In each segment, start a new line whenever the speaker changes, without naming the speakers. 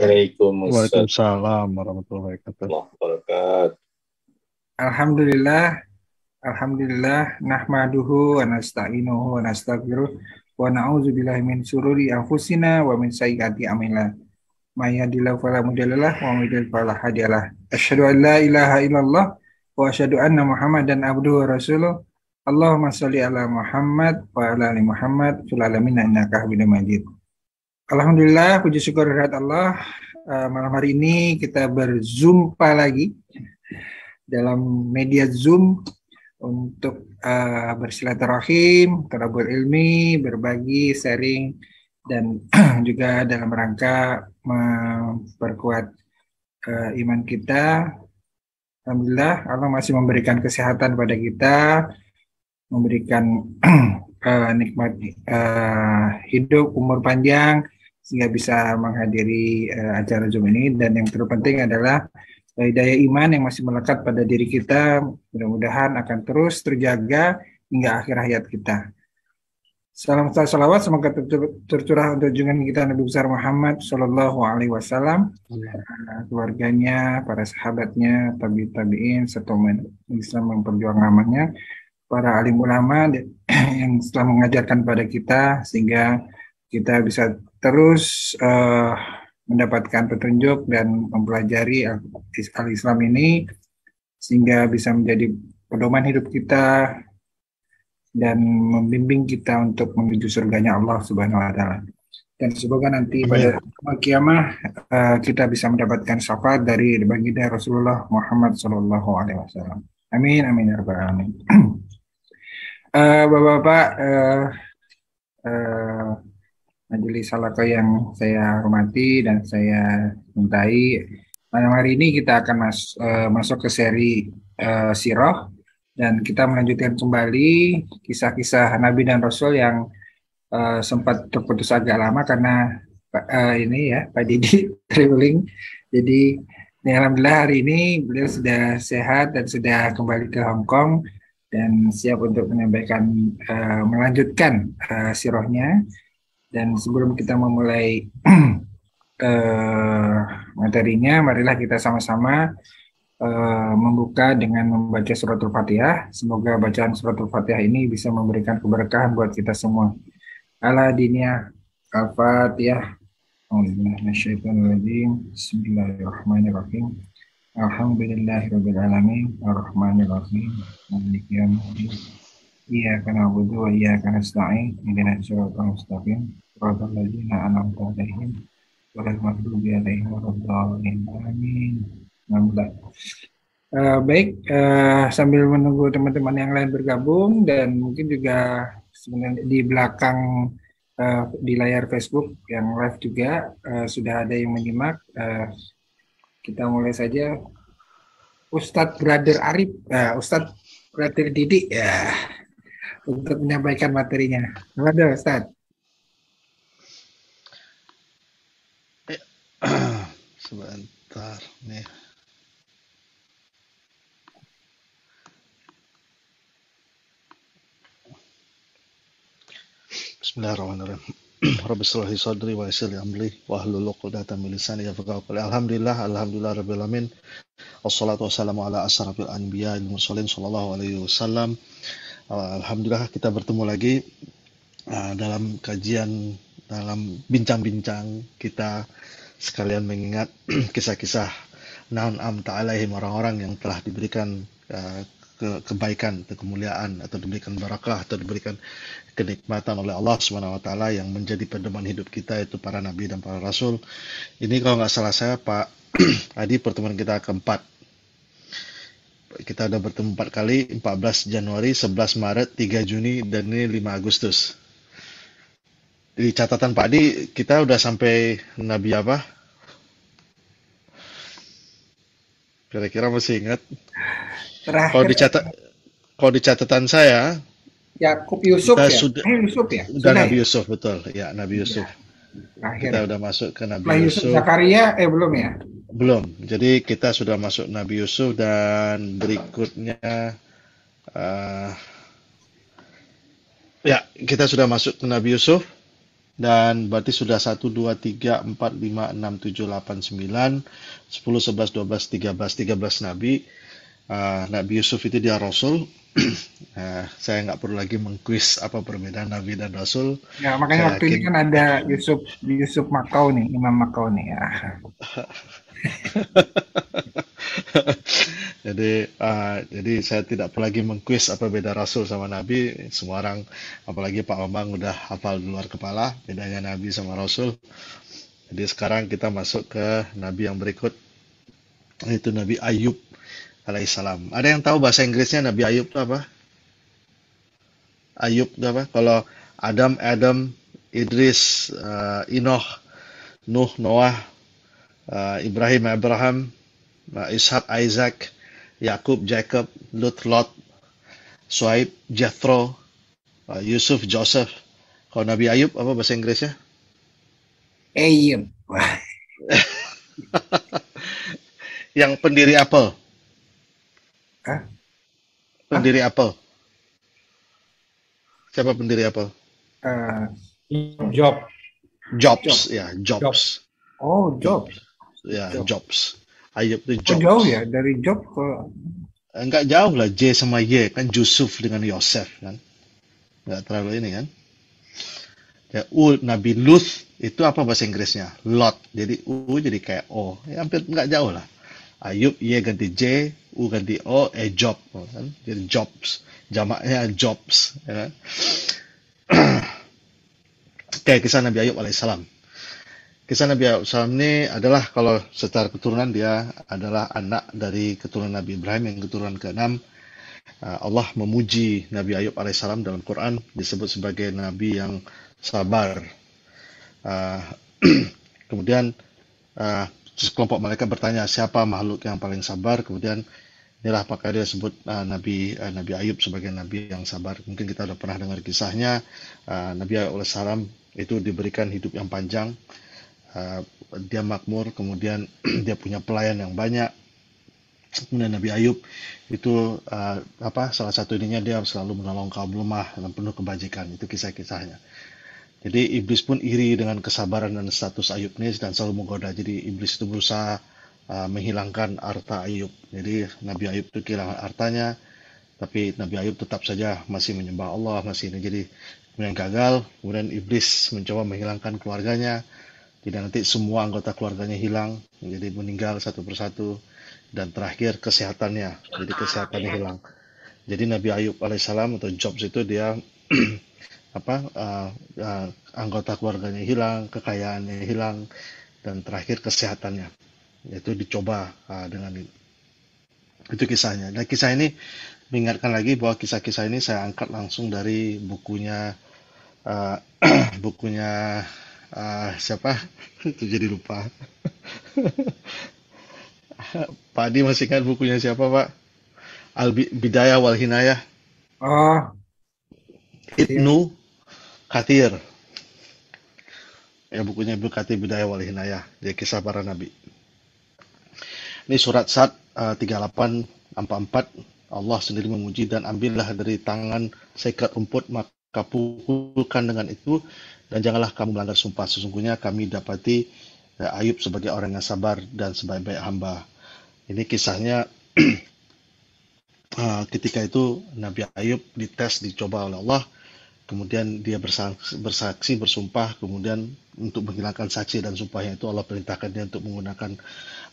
Waalaikumsalam
Waalaikumsalam warahmatullahi wabarakatuh.
wabarakatuh.
Alhamdulillah, Alhamdulillah, nahmaduhu wa nasta'inuhu wa nastaghfiruh wa na'udzu billahi min syururi anfusina wa min sayyiati a'malina. May yahdihillahu fala mudhillalah wa may yudhlil fala hadiyalah. Asyhadu an la ilaha illallah wa asyhadu anna Muhammadan abduhu wa rasuluh. Allahumma shalli ala Muhammad wa ala ali Muhammad fil alamin innaka Hamidum Majid. Alhamdulillah, puji syukur kehadirat Allah. Malam hari ini kita berjumpa lagi dalam media Zoom untuk bersilaturahim, tadabur ilmi, berbagi, sharing, dan juga dalam rangka memperkuat iman kita. Alhamdulillah, Allah masih memberikan kesehatan pada kita, memberikan nikmat hidup, umur panjang, sehingga bisa menghadiri acara Zoom ini. Dan yang terpenting adalah daya iman yang masih melekat pada diri kita, mudah-mudahan akan terus terjaga hingga akhir hayat kita. Salam salawat semoga tercurah untuk junjungan kita Nabi besar Muhammad Shallallahu Alaihi Wasallam, keluarganya, para sahabatnya, tabiin, serta umat Islam memperjuang namanya, para alim ulama yang telah mengajarkan pada kita sehingga kita bisa terus mendapatkan petunjuk dan mempelajari al-Islam ini sehingga bisa menjadi pedoman hidup kita dan membimbing kita untuk menuju surganya Allah Subhanahu wa taala. Dan semoga nanti pada kiamah kita bisa mendapatkan syafaat dari baginda Rasulullah Muhammad sallallahu alaihi wasallam. Amin amin ya rabbal alamin. Bapak-bapak, majelis halaqah yang saya hormati dan saya cintai, malam hari ini kita akan masuk ke seri sirah, dan kita melanjutkan kembali kisah-kisah Nabi dan Rasul yang sempat terputus agak lama karena ini ya Pak Didi traveling. Jadi alhamdulillah hari ini beliau sudah sehat dan sudah kembali ke Hong Kong dan siap untuk menyampaikan melanjutkan sirahnya. Dan sebelum kita memulai materinya, marilah kita sama-sama membuka dengan membaca suratul Fatihah. Semoga bacaan suratul Fatihah ini bisa memberikan keberkahan buat kita semua. Al-Adiniyah Al-Fatihah. Bismillahirrahmanirrahim. Alhamdulillahirabbil alamin arrahmanir rahim maliki yaumiddin. Iyyaka na'budu wa iyyaka nasta'in ihdinas siratal mustaqim siratal ladzina an'amta 'alaihim ghairil maghdubi 'alaihim waladdallin. Amin. Baik, sambil menunggu teman-teman yang lain bergabung dan mungkin juga sebenarnya di belakang di layar Facebook yang live juga sudah ada yang menyimak. Kita mulai saja. Ustadz Brother Arif, Ustadz Brother Didi ya, untuk menyampaikan materinya. Waduh, Ustadz.
Sebentar nih. Bismillahirrahmanirrahim. Rabbi shrah li sadri wa yassir li amri wahlul 'uqdatam min lisani yafqahu qawli. Alhamdulillah rabbil alamin. Wassalatu wassalamu ala asyrafil anbiya'i wal mursalin sallallahu alaihi wasallam. Alhamdulillah kita bertemu lagi dalam kajian, dalam bincang-bincang kita sekalian mengingat kisah-kisah na'amta alaihim, orang-orang yang telah diberikan kebaikan atau kemuliaan atau diberikan barakah atau diberikan kenikmatan oleh Allah Subhanahu wa taala yang menjadi pedoman hidup kita, itu para nabi dan para rasul. Ini kalau nggak salah saya Pak Adi pertemuan kita keempat. Kita udah bertemu 4 kali, 14 Januari, 11 Maret, 3 Juni, dan ini 5 Agustus. Di catatan Pak Adi, kita udah sampai Nabi apa? Kira-kira masih ingat? Kalau di catatan saya,
Yakub Yusuf
kita
ya?
sudah
Sudah
Nabi
ya?
Yusuf, betul. Ya, Nabi Yusuf.
Akhir.
Kita udah masuk ke Nabi
Yusuf
Yusuf.
Zakaria belum ya?
Belum. Jadi kita sudah masuk Nabi Yusuf dan berikutnya ya kita sudah masuk ke Nabi Yusuf. Dan berarti sudah 13 nabi. Nabi Yusuf itu dia Rasul. Saya nggak perlu lagi mengkuis apa perbedaan Nabi dan Rasul.
Ya, makanya
Saya
waktu ini
yakin.
kan ada Yusuf Yusuf Makau nih, Imam Makau nih ya.
Jadi saya tidak perlu lagi mengkuis apa beda Rasul sama Nabi. Semua orang, apalagi Pak Bambang udah hafal di luar kepala bedanya Nabi sama Rasul. Jadi sekarang kita masuk ke Nabi yang berikut, yaitu Nabi Ayub alaihissalam. Ada yang tahu bahasa Inggrisnya Nabi Ayub itu apa? Ayub itu apa? Kalau Adam, Idris, Enoch, Nuh, Noah, Abraham, Ishak, Isaac, Yakub, Jacob, Lut, Lot, Shuaib, Jethro, Yusuf, Joseph. Kalau Nabi Ayub apa bahasa Inggrisnya?
Eyem. Wah,
Yang pendiri Apple.
ah, ah,
Pendiri Apple. Siapa pendiri Apple?
eh,
Job.
Jobs,
Job.
ya, Jobs.
Oh, Job.
Jobs. Ya,
Job.
Jobs. Ayub itu
Oh, jauh
Jobs.
ya dari Job ke
Enggak jauh lah, J sama Y kan Yusuf dengan Yosef kan. Enggak terlalu ini kan. Ya, Nabi Luth itu apa bahasa Inggrisnya? Lot. Jadi U jadi kayak O. Ya, hampir enggak jauh lah. Ayub Y ganti J, U ganti O, Job kan. Jadi Jobs. Jamaknya Jobs ya kan? Kayak kisah Nabi Ayub alaihissalam. Kisah Nabi Ayub alaihissalam ini adalah kalau secara keturunan dia adalah anak dari keturunan Nabi Ibrahim yang keturunan ke-6. Allah memuji Nabi Ayub alaihissalam dalam Quran disebut sebagai Nabi yang sabar. Uh, Kemudian sekelompok malaikat bertanya siapa makhluk yang paling sabar. Kemudian inilah maka dia sebut Nabi Ayub sebagai Nabi yang sabar. Mungkin kita sudah pernah dengar kisahnya. Nabi Ayub alaihissalam itu diberikan hidup yang panjang. Dia makmur, kemudian dia punya pelayan yang banyak. Kemudian Nabi Ayub itu salah satu ininya dia selalu menolong kaum lemah dan penuh kebajikan. Itu kisah-kisahnya. Jadi iblis pun iri dengan kesabaran dan status Ayub ini dan selalu menggoda. Jadi iblis itu berusaha menghilangkan harta Ayub. Jadi Nabi Ayub itu kehilangan hartanya, tapi Nabi Ayub tetap saja masih menyembah Allah, masih ini. Jadi kemudian gagal, kemudian iblis mencoba menghilangkan keluarganya. Jadi nanti semua anggota keluarganya hilang, jadi meninggal satu persatu, dan terakhir kesehatannya, jadi kesehatannya hilang. Jadi Nabi Ayub alaihissalam atau Jobs itu dia anggota keluarganya hilang, kekayaannya hilang, dan terakhir kesehatannya. Yaitu dicoba dengan itu kisahnya. Dan kisah ini mengingatkan lagi bahwa kisah-kisah ini saya angkat langsung dari bukunya uh, bukunya siapa? Itu jadi lupa. Pak Adi masih ingat bukunya siapa, Pak? Al-Bidayah wal Hinayah.
Oh, iya.
Ibnu Katsir. Ya, bukunya Ibnu Katsir Bidayah wal Hinayah. Dia kisah para nabi. Ini surat Sad 3844. Allah sendiri memuji dan ambillah dari tangan seikat rumput maka pukulkan dengan itu dan janganlah kamu melanggar sumpah. Sesungguhnya kami dapati Ayub sebagai orang yang sabar dan sebaik-baik hamba. Ini kisahnya ketika itu Nabi Ayub dites, dicoba oleh Allah. Kemudian dia bersaksi, bersumpah. Kemudian untuk menghilangkan saksi dan sumpahnya itu Allah perintahkan dia untuk menggunakan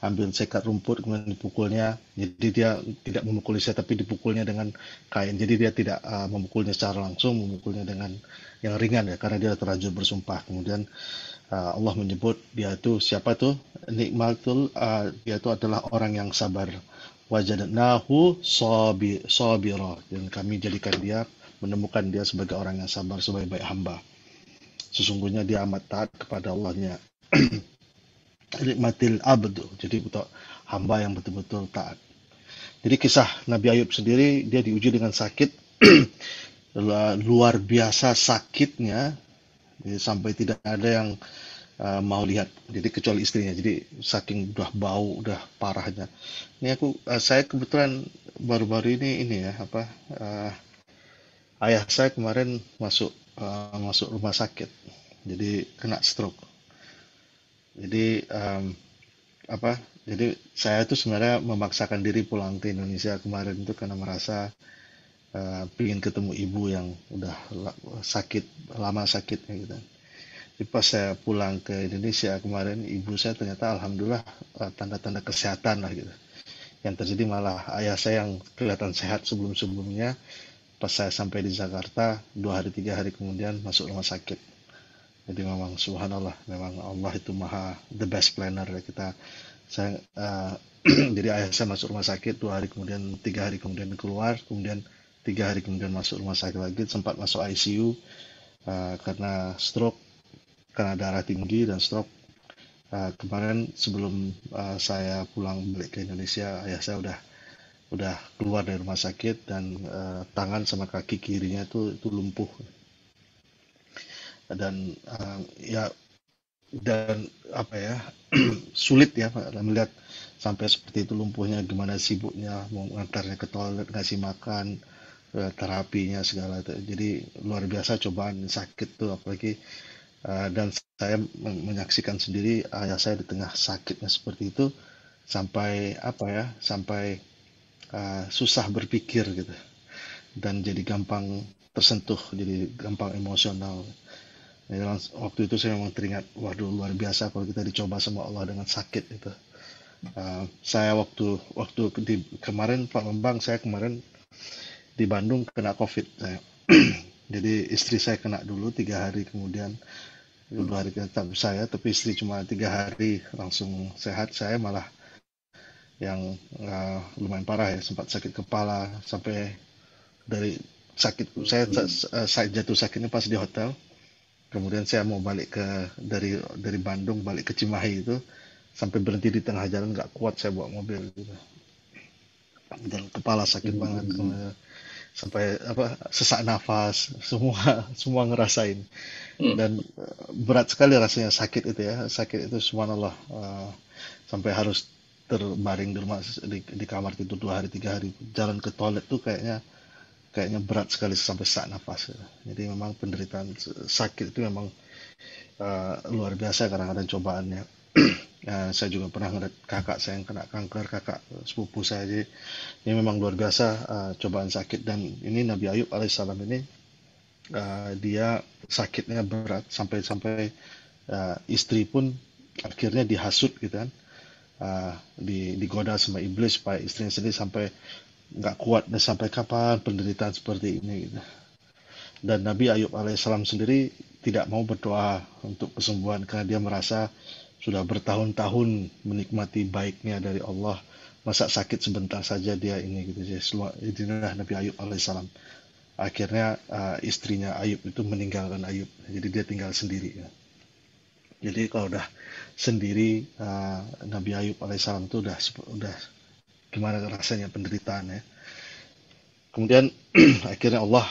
ambil sekat rumput kemudian dipukulnya. Jadi dia tidak memukul saya tapi dipukulnya dengan kain. Jadi dia tidak memukulnya secara langsung, memukulnya dengan yang ringan ya karena dia terlanjur bersumpah. Kemudian Allah menyebut dia itu siapa tuh? Nikmatul, dia itu adalah orang yang sabar. Wajadnahu sabira, dan kami jadikan dia, menemukan dia sebagai orang yang sabar, sebaik-baik hamba. Sesungguhnya dia amat taat kepada Allahnya. Nikmatil abdu, jadi untuk hamba yang betul-betul taat. Jadi kisah Nabi Ayub sendiri, dia diuji dengan sakit luar biasa sakitnya, sampai tidak ada yang mau lihat, jadi kecuali istrinya. Jadi saking udah bau, udah parahnya. Ini saya kebetulan baru-baru ini ya ayah saya kemarin masuk rumah sakit. jadi kena stroke. Jadi apa? Jadi saya tuh sebenarnya memaksakan diri pulang ke Indonesia kemarin itu karena merasa pingin ketemu ibu yang udah sakit, lama sakitnya gitu. Jadi pas saya pulang ke Indonesia kemarin, ibu saya ternyata alhamdulillah tanda-tanda kesehatan lah gitu. Yang terjadi malah ayah saya yang kelihatan sehat sebelum-sebelumnya, pas saya sampai di Jakarta, 2 hari 3 hari kemudian masuk rumah sakit. Jadi memang subhanallah, memang Allah itu maha the best planner ya kita. Saya jadi ayah saya masuk rumah sakit 2 hari kemudian, 3 hari kemudian keluar, kemudian 3 hari kemudian masuk rumah sakit lagi, sempat masuk ICU karena stroke, karena darah tinggi dan stroke. Kemarin sebelum saya pulang balik ke Indonesia, ayah saya udah keluar dari rumah sakit dan tangan sama kaki kirinya itu lumpuh dan ya dan apa ya sulit ya melihat sampai seperti itu lumpuhnya, gimana sibuknya mau ngantarnya ke toilet, ngasih makan, terapinya segala itu. Jadi luar biasa cobaan sakit tuh, apalagi dan saya menyaksikan sendiri ayah saya di tengah sakitnya seperti itu sampai apa ya sampai susah berpikir gitu dan jadi gampang tersentuh, jadi gampang emosional. Jadi waktu itu saya memang teringat, waduh luar biasa kalau kita dicoba sama Allah dengan sakit itu. Saya waktu kemarin Pak Bambang, saya kemarin di Bandung kena COVID saya. Jadi istri saya kena dulu 3 hari kemudian, 2 hari tetap saya, tapi istri cuma 3 hari langsung sehat. Saya malah yang lumayan parah ya, sempat sakit kepala sampai dari sakit saya jatuh sakitnya pas di hotel. Kemudian saya mau balik dari Bandung balik ke Cimahi itu sampai berhenti di tengah jalan, nggak kuat saya bawa mobil gitu. Dan kepala sakit banget sampai apa sesak nafas, semua ngerasain dan berat sekali rasanya sakit itu ya, sakit itu subhanallah, sampai harus terbaring di rumah di kamar tidur 2 hari 3 hari, jalan ke toilet tuh kayaknya berat sekali sampai sesak nafas ya. Jadi memang penderitaan sakit itu memang luar biasa kadang-kadang cobaannya. Saya juga pernah ngeliat kakak saya yang kena kanker, kakak sepupu saya. Jadi ini memang luar biasa cobaan sakit. Dan ini Nabi Ayub alaihissalam ini dia sakitnya berat sampai istri pun akhirnya dihasut gitu kan, digoda sama iblis supaya istrinya sendiri sampai nggak kuat dan sampai kapan penderitaan seperti ini gitu. Dan Nabi Ayub alaihissalam sendiri tidak mau berdoa untuk kesembuhan karena dia merasa sudah bertahun-tahun menikmati baiknya dari Allah, masa sakit sebentar saja dia ini gitu. Inilah Nabi Ayub alaihissalam. Akhirnya istrinya Ayub itu meninggalkan Ayub, jadi dia tinggal sendiri ya. Jadi kalau udah sendiri, Nabi Ayub alaihissalam itu udah gimana rasanya penderitaan ya. Kemudian akhirnya Allah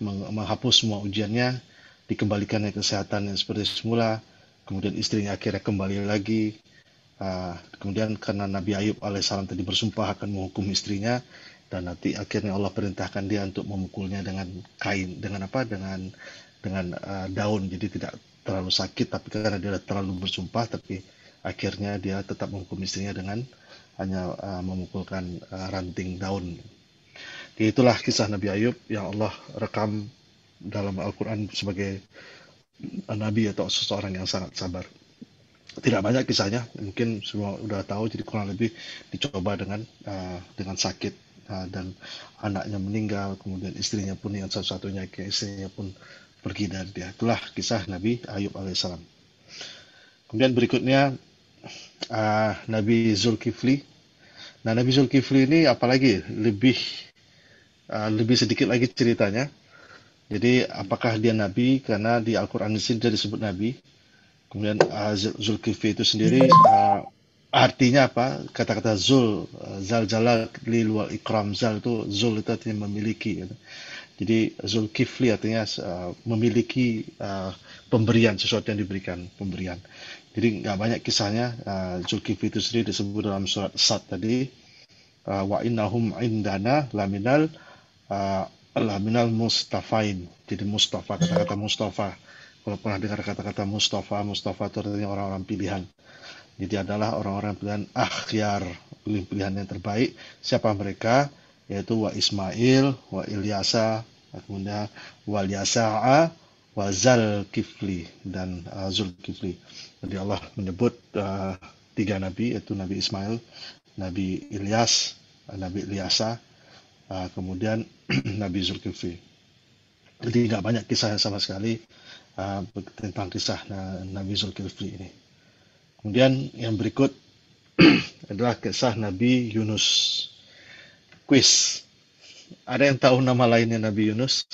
menghapus semua ujiannya, dikembalikannya kesehatannya seperti semula. Kemudian istrinya akhirnya kembali lagi. Kemudian karena Nabi Ayub alaihissalam tadi bersumpah akan menghukum istrinya, dan nanti akhirnya Allah perintahkan dia untuk memukulnya dengan kain, dengan daun. Jadi tidak terlalu sakit, tapi karena dia terlalu bersumpah, tapi akhirnya dia tetap menghukum istrinya dengan hanya memukulkan ranting daun. Jadi itulah kisah Nabi Ayub yang Allah rekam dalam Al-Quran sebagai Nabi atau seseorang yang sangat sabar. Tidak banyak kisahnya, mungkin semua udah tahu. Jadi kurang lebih dicoba dengan sakit, dan anaknya meninggal, kemudian istrinya pun yang satu-satunya, istrinya pun pergi dari dia. Itulah kisah Nabi Ayub alaihissalam. Kemudian berikutnya Nabi Zulkifli. Nah, Nabi Zulkifli ini apalagi lebih sedikit lagi ceritanya. Jadi apakah dia nabi? Karena di Al-Quran di sini dia disebut nabi. Kemudian Zulkifli itu sendiri artinya apa? Kata-kata Zul, Zal Jalal wal Ikram. Zal itu, Zul itu artinya memiliki. Jadi Zulkifli artinya memiliki pemberian, sesuatu yang diberikan, pemberian. Jadi nggak banyak kisahnya. Zulkifli itu sendiri disebut dalam surat Sad tadi. Wa innahum indana laminal mustafain. Jadi Mustafa, kata-kata Mustafa, Kalau pernah dengar kata-kata Mustafa, Mustafa itu artinya orang-orang pilihan. Jadi adalah orang-orang pilihan akhyar, pilihan yang terbaik. Siapa mereka? Yaitu wa Ismail, wa Ilyasa, kemudian wa Yasa'a, wa Zulkifli dan Zulkifli. Jadi Allah menyebut tiga nabi, yaitu Nabi Ismail, Nabi Ilyas, Nabi Ilyasa, kemudian Nabi Zulkifli. Jadi nggak banyak kisah sama sekali tentang kisah Nabi Zulkifli ini. Kemudian yang berikut adalah kisah Nabi Yunus. Quiz. Ada yang tahu nama lainnya Nabi Yunus?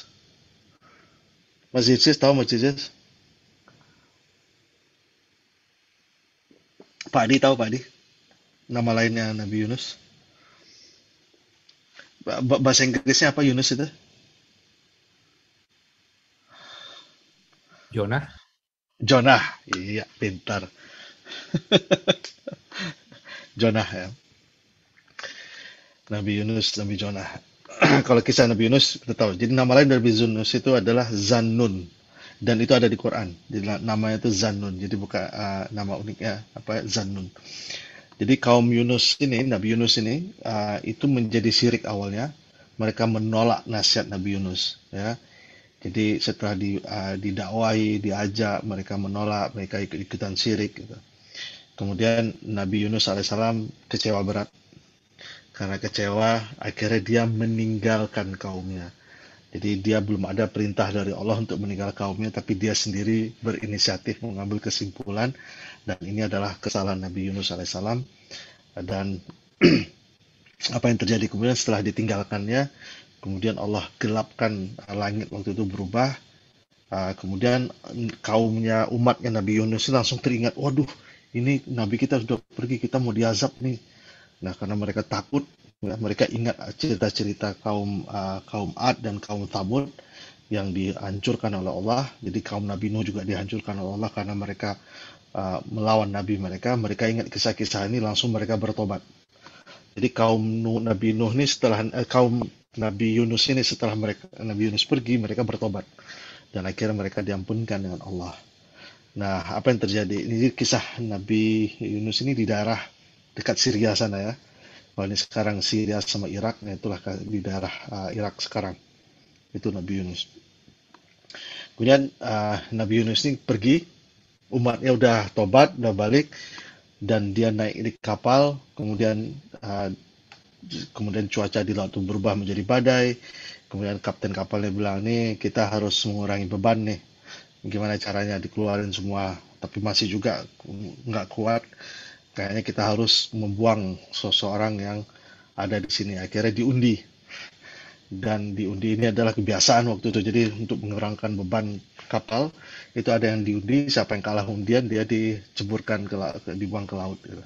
Mas Isis tahu Mas Isis? Pak Adi tahu Pak Adi? Nama lainnya Nabi Yunus? Bahasa Inggrisnya apa Yunus itu?
Jonah.
Jonah. Iya, pintar. Jonah ya. Nabi Yunus, Nabi Jonah. Kalau kisah Nabi Yunus kita tahu. Jadi nama lain dari Yunus itu adalah Zannun, dan itu ada di Quran. Jadi namanya itu Zannun. Jadi bukan nama uniknya apa Zannun. Jadi kaum Yunus ini, Nabi Yunus ini itu menjadi syirik awalnya. Mereka menolak nasihat Nabi Yunus. Ya. Jadi setelah didakwahi, diajak, mereka menolak, mereka ikut-ikutan syirik. Gitu. Kemudian Nabi Yunus alaihissalam kecewa berat. Karena kecewa, akhirnya dia meninggalkan kaumnya. Jadi dia belum ada perintah dari Allah untuk meninggal kaumnya, tapi dia sendiri berinisiatif mengambil kesimpulan, dan ini adalah kesalahan Nabi Yunus alaihissalam. Dan apa yang terjadi kemudian setelah ditinggalkannya, kemudian Allah gelapkan langit waktu itu berubah. Kemudian kaumnya, umatnya Nabi Yunus langsung teringat, waduh, ini Nabi kita sudah pergi, kita mau diazab nih. Nah, karena mereka takut, mereka ingat cerita-cerita kaum Ad dan kaum Thamud yang dihancurkan oleh Allah. Jadi kaum Nabi Nuh juga dihancurkan oleh Allah karena mereka melawan Nabi mereka. Mereka ingat kisah-kisah ini, langsung mereka bertobat. Jadi kaum Nabi Nuh ini kaum Nabi Yunus ini setelah Nabi Yunus pergi, mereka bertobat. Dan akhirnya mereka diampunkan dengan Allah. Nah, apa yang terjadi? Ini kisah Nabi Yunus ini di daerah dekat Syria sana ya. Kalau ini sekarang Syria sama Irak, nah itulah di daerah Irak sekarang. Itu Nabi Yunus. Kemudian Nabi Yunus ini pergi, umatnya udah tobat, udah balik, dan dia naik di kapal, kemudian cuaca di laut itu berubah menjadi badai. Kemudian kapten kapalnya bilang, nih kita harus mengurangi beban nih. Gimana caranya dikeluarin semua, tapi masih juga nggak kuat. Kayaknya kita harus membuang seseorang yang ada di sini. Akhirnya diundi. Dan diundi ini adalah kebiasaan waktu itu. Jadi untuk mengurangkan beban kapal, itu ada yang diundi. Siapa yang kalah undian, dia diceburkan dibuang ke laut. Gitu.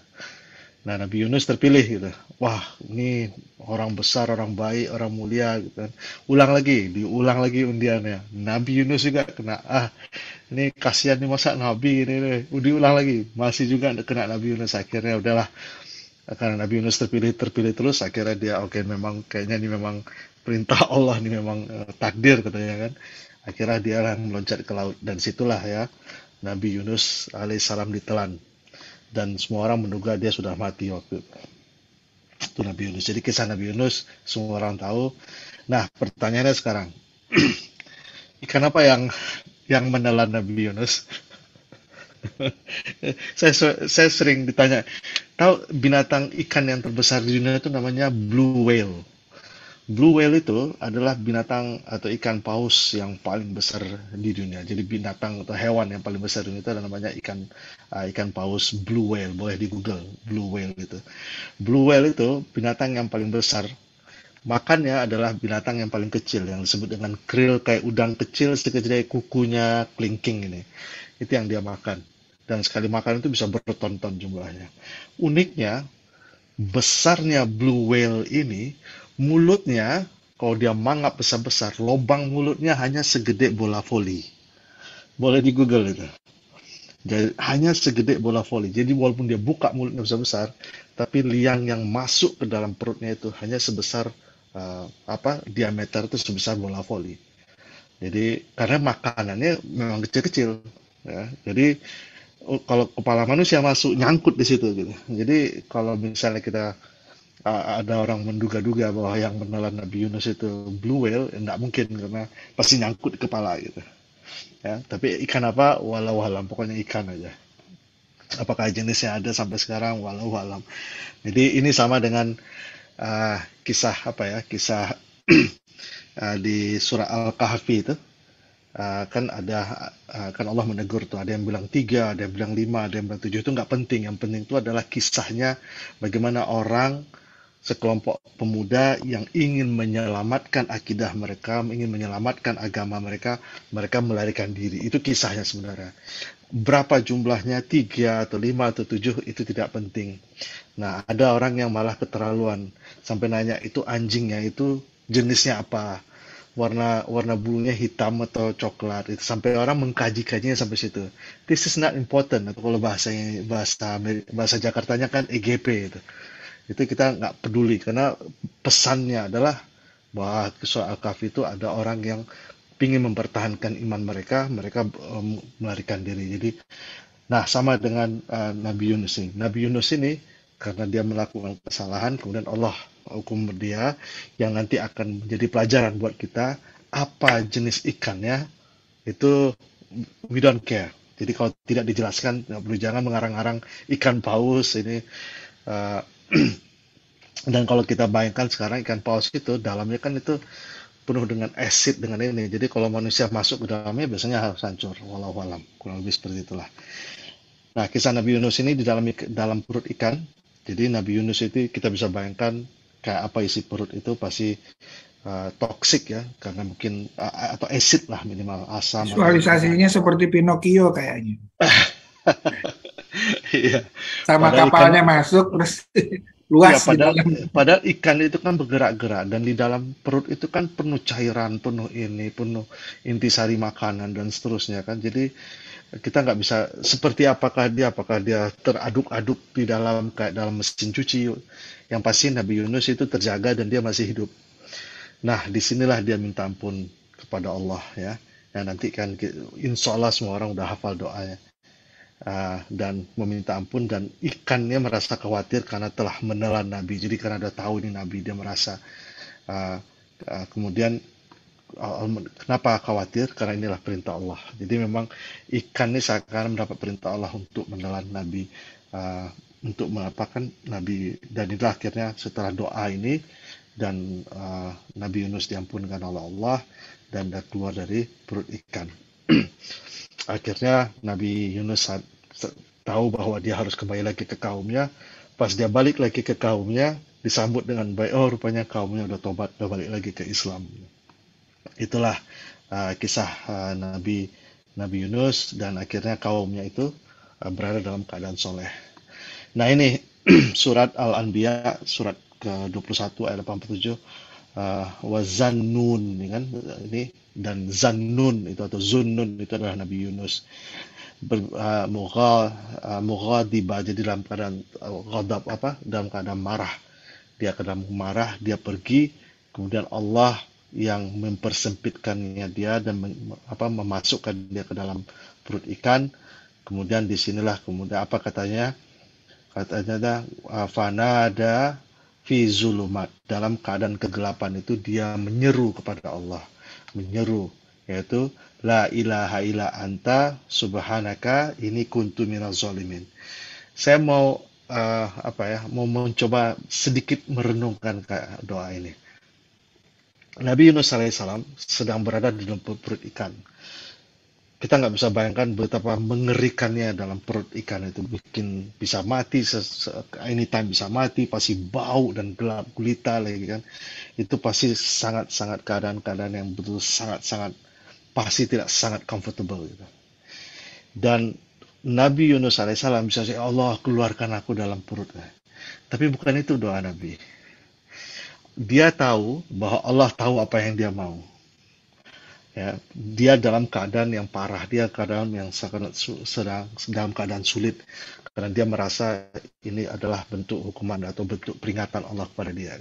Nah, Nabi Yunus terpilih. Gitu. Wah, ini orang besar, orang baik, orang mulia. Gitu. Diulang lagi undiannya. Nabi Yunus juga kena. Ini kasihan nih masa Nabi ini diulang lagi, masih juga kena Nabi Yunus. Akhirnya udahlah, karena Nabi Yunus terpilih terus, akhirnya dia memang kayaknya ini memang perintah Allah, ini memang takdir katanya kan. Akhirnya dia meloncat ke laut, dan situlah ya Nabi Yunus alaihissalam ditelan, dan semua orang menduga dia sudah mati waktu itu Nabi Yunus. Jadi kisah Nabi Yunus semua orang tahu. Nah, pertanyaannya sekarang, ikan apa yang menelan Nabi Yunus? saya sering ditanya, tahu binatang ikan yang terbesar di dunia itu namanya blue whale. Blue whale itu adalah binatang atau ikan paus yang paling besar di dunia. Jadi binatang atau hewan yang paling besar di dunia itu adalah namanya ikan paus blue whale. Boleh di Google blue whale itu. Blue whale itu binatang yang paling besar. Makannya adalah binatang yang paling kecil, yang disebut dengan krill, kayak udang kecil, sekecil kukunya kelingking ini. Itu yang dia makan. Dan sekali makan itu bisa bertonton jumlahnya. Uniknya, besarnya blue whale ini, mulutnya, kalau dia mangap besar-besar, lubang mulutnya hanya segede bola voli. Boleh di Google itu. Jadi, hanya segede bola voli. Jadi walaupun dia buka mulutnya besar-besar, tapi liang yang masuk ke dalam perutnya itu hanya sebesar diameter itu sebesar bola voli. Jadi karena makanannya memang kecil-kecil, ya. Jadi kalau kepala manusia masuk nyangkut di situ gitu. Jadi kalau misalnya kita ada orang menduga-duga bahwa yang menelan Nabi Yunus itu blue whale, enggak mungkin karena pasti nyangkut di kepala gitu. Ya, tapi ikan apa? Walau alam, pokoknya ikan aja. Apakah jenisnya ada sampai sekarang? Walau alam. Jadi ini sama dengan kisah apa ya? Kisah di surah Al-Kahfi itu. Kan ada kan Allah menegur tuh, ada yang bilang 3, ada yang bilang 5, ada yang bilang 7, itu nggak penting. Yang penting itu adalah kisahnya bagaimana orang sekelompok pemuda yang ingin menyelamatkan akidah mereka, ingin menyelamatkan agama mereka, mereka melarikan diri. Itu kisahnya sebenarnya. Berapa jumlahnya, 3 atau 5 atau 7, itu tidak penting. Nah, ada orang yang malah keterlaluan sampai nanya itu anjingnya itu jenisnya apa, warna warna bulunya hitam atau coklat, itu sampai orang mengkaji-kajinya sampai situ. This is not important, atau kalau bahasa Jakartanya kan EGP itu kita nggak peduli karena pesannya adalah bahwa surah Al-Kahfi itu ada orang yang ingin mempertahankan iman mereka, mereka melarikan diri. Jadi, nah sama dengan Nabi Yunus ini. Nabi Yunus ini karena dia melakukan kesalahan, kemudian Allah hukum dia yang nanti akan menjadi pelajaran buat kita apa jenis ikannya itu we don't care. Jadi kalau tidak dijelaskan, nggak perlu, jangan mengarang-arang ikan paus ini. uh, dan kalau kita bayangkan sekarang ikan paus itu dalamnya kan itu penuh dengan acid dengan ini. Jadi kalau manusia masuk ke dalamnya biasanya harus hancur. Walau alam, kurang lebih seperti itulah. Nah, kisah Nabi Yunus ini di dalam perut ikan. Jadi Nabi Yunus itu kita bisa bayangkan kayak apa isi perut itu, pasti toksik ya, karena mungkin atau acid lah, minimal asam atau karena
Visualisasinya seperti Pinocchio kayaknya.
iya.
Sama
Padahal ikan
kapalnya masuk terus
Iya,
luas di
padahal
dalam.
padahal ikan itu kan bergerak-gerak dan di dalam perut itu kan penuh cairan, penuh ini, penuh intisari makanan dan seterusnya kan. Jadi kita nggak bisa seperti apakah dia teraduk-aduk di dalam kayak dalam mesin cuci. Yang pasti Nabi Yunus itu terjaga dan dia masih hidup. Nah, disinilah dia minta ampun kepada Allah ya. Ya nanti kan insya Allah semua orang udah hafal doanya. Dan meminta ampun, dan ikannya merasa khawatir karena telah menelan Nabi. Jadi karena dia tahu ini Nabi, dia merasa uh, kemudian kenapa khawatir? Karena inilah perintah Allah. Jadi memang ikan ini seakan mendapat perintah Allah untuk menelan Nabi, uh, untuk mengapakan Nabi, dan itulah akhirnya setelah doa ini dan Nabi Yunus diampunkan oleh Allah dan dia keluar dari perut ikan. Akhirnya Nabi Yunus tahu bahwa dia harus kembali lagi ke kaumnya. Pas dia balik lagi ke kaumnya, disambut dengan baik. Oh, rupanya kaumnya udah tobat, udah balik lagi ke Islam. Itulah kisah Nabi Yunus, dan akhirnya kaumnya itu berada dalam keadaan soleh. Nah ini surat Al-Anbiya, surat ke-21 ayat 87. Wazannun, ini kan ini, dan Zannun itu atau Zunnun itu adalah Nabi Yunus. Mughadiba, jadi dalam keadaan ghadab, dalam keadaan marah. Dia keadaan marah, dia pergi, kemudian Allah yang mempersempitkannya dia dan memasukkan dia ke dalam perut ikan. Kemudian disinilah kemudian apa katanya fanada fi zulumat, dalam keadaan kegelapan itu dia menyeru kepada Allah, menyeru, yaitu la ilaha illa anta subhanaka ini kuntu minaz zalimin. Saya mau mau mencoba sedikit merenungkan doa ini. Nabi Yunus alaihissalam sedang berada di dalam perut ikan. Kita nggak bisa bayangkan betapa mengerikannya dalam perut ikan itu, bikin bisa mati anytime, bisa mati, pasti bau dan gelap gulita lagi kan. Itu pasti sangat-sangat keadaan-keadaan yang betul sangat-sangat pasti tidak sangat comfortable gitu. Dan Nabi Yunus alaihissalam bisa say, Allah keluarkan aku dalam perutnya. Tapi bukan itu doa Nabi. Dia tahu bahwa Allah tahu apa yang dia mau. Ya, dia dalam keadaan yang parah, dia keadaan yang sedang dalam keadaan sulit karena dia merasa ini adalah bentuk hukuman atau bentuk peringatan Allah kepada dia.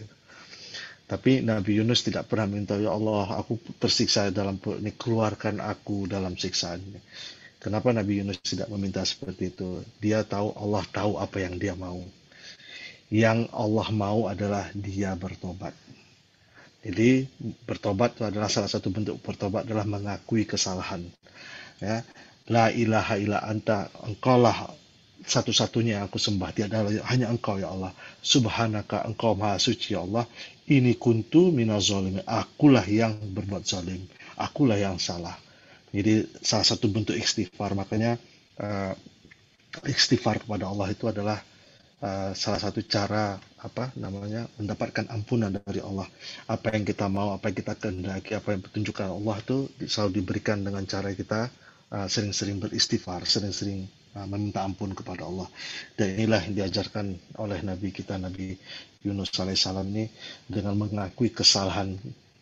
Tapi Nabi Yunus tidak pernah minta, ya Allah, aku tersiksa dalam perut ini, keluarkan aku dalam siksaan ini. Kenapa Nabi Yunus tidak meminta seperti itu? Dia tahu Allah tahu apa yang dia mau. Yang Allah mau adalah dia bertobat. Jadi bertobat itu adalah salah satu bentuk bertobat adalah mengakui kesalahan. Ya, la ilaha illa anta, engkaulah satu-satunya yang aku sembah, tiada hanya engkau ya Allah. Subhanaka, engkau maha suci ya Allah. Ini kuntu minaz zalimin, akulah yang berbuat zalim, akulah yang salah. Jadi salah satu bentuk istighfar, makanya istighfar kepada Allah itu adalah salah satu cara mendapatkan ampunan dari Allah. Apa yang kita mau, apa yang kita kehendaki, apa yang petunjukkan Allah itu selalu diberikan dengan cara kita sering-sering beristighfar, sering-sering meminta ampun kepada Allah. Dan inilah yang diajarkan oleh Nabi kita, Nabi Yunus alaihissalam ini, dengan mengakui kesalahan,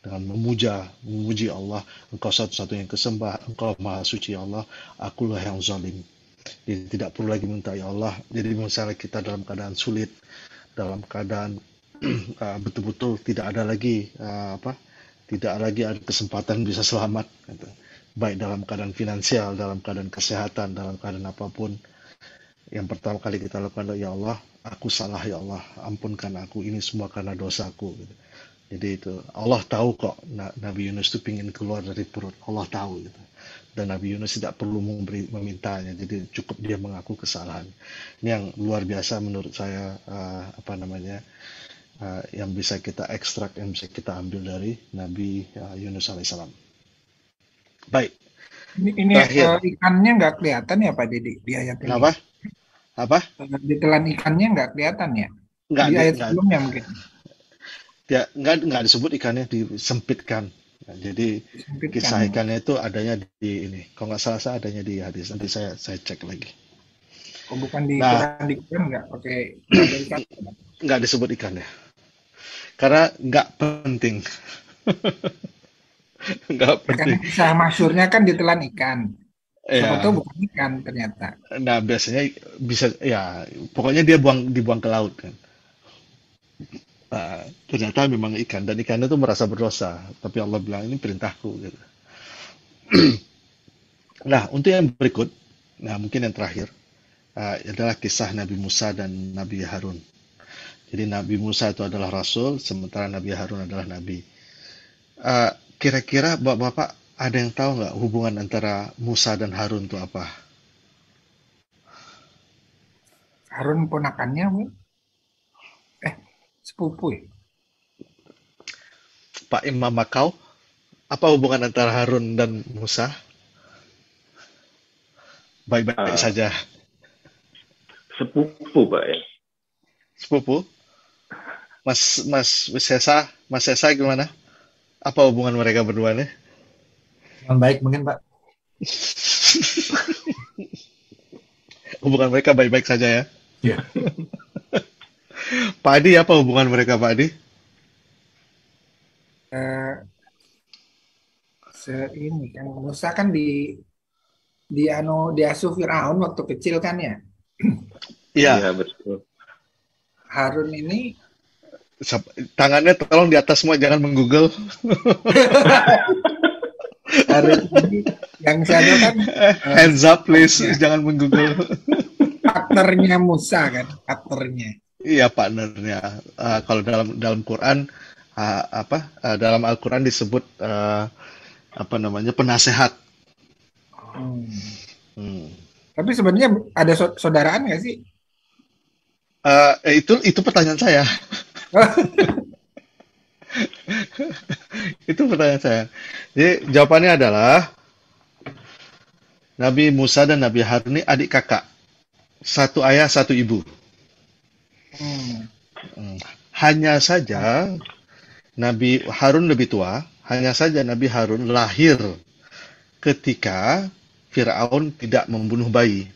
dengan memuji Allah. Engkau satu-satunya yang kesembah, engkau maha suci ya Allah, akulah yang zalim. Jadi tidak perlu lagi minta ya Allah. Jadi misalnya kita dalam keadaan sulit, dalam keadaan betul-betul tidak ada lagi ada kesempatan bisa selamat, gitu. Baik dalam keadaan finansial, dalam keadaan kesehatan, dalam keadaan apapun. Yang pertama kali kita lakukan adalah, ya Allah, aku salah ya Allah, ampunkan aku, ini semua karena dosaku, gitu. Jadi itu Allah tahu kok Nabi Yunus itu ingin keluar dari perut, Allah tahu gitu. Dan Nabi Yunus tidak perlu memintanya, jadi cukup dia mengaku kesalahan. Ini yang luar biasa menurut saya, yang bisa kita ekstrak, yang bisa kita ambil dari Nabi Yunus alaihissalam. Baik,
Ini
terakhir.
ikannya nggak kelihatan ya Pak Didi di ayat ini.
Apa?
Ditelan ikannya nggak kelihatan ya? Di ayat sebelumnya mungkin.
Dia nggak disebut ikannya, disempitkan. Nah, jadi kisah ikannya itu adanya di ini. Kalau nggak salah adanya di hadis. Nanti saya cek lagi.
Oh, bukan di Quran nggak pakai ikan?
Nggak disebut ikannya. Karena nggak penting. Nggak penting.
Karena kisah masyurnya kan ditelan ikan. Siapa
Ya.
tahu bukan ikan ternyata.
Nah, biasanya bisa ya, pokoknya dia dibuang ke laut kan. Ternyata memang ikan, dan ikannya itu merasa berdosa, tapi Allah bilang ini perintahku gitu. Nah, untuk yang berikut, mungkin yang terakhir adalah kisah Nabi Musa dan Nabi Harun. Jadi Nabi Musa itu adalah rasul, sementara Nabi Harun adalah nabi. Kira-kira bapak ada yang tahu nggak hubungan antara Musa dan Harun itu apa?
Harun ponakannya, Bu? Sepupu ya?
Pak Imam Makau, apa hubungan antara Harun dan Musa? Baik-baik saja.
Sepupu, Pak ya.
Sepupu? Mas Sesa gimana? Apa hubungan mereka berdua nih?
Yang baik mungkin, Pak.
Hubungan mereka baik-baik saja ya?
Iya.
Pak Adi, apa hubungan mereka, Pak Adi?
Ini kan Musa kan diasuh Firaun waktu kecil kan ya.
Iya.
Iya, betul.
Harun ini
tangannya tolong di atas semua, jangan menggoogle.
Harun ini yang saya tahu kan
hands up please, jangan menggoogle.
partnernya Musa kan, partnernya.
Iya, partnernya. Kalau dalam Quran dalam Al-Quran disebut penasehat.
Tapi sebenarnya ada saudaraan nggak sih?
Itu pertanyaan saya. Itu pertanyaan saya. Jadi jawabannya adalah Nabi Musa dan Nabi Harun ini adik kakak, satu ayah satu ibu. Hanya saja Nabi Harun lebih tua. Hanya saja Nabi Harun lahir ketika Firaun tidak membunuh bayi.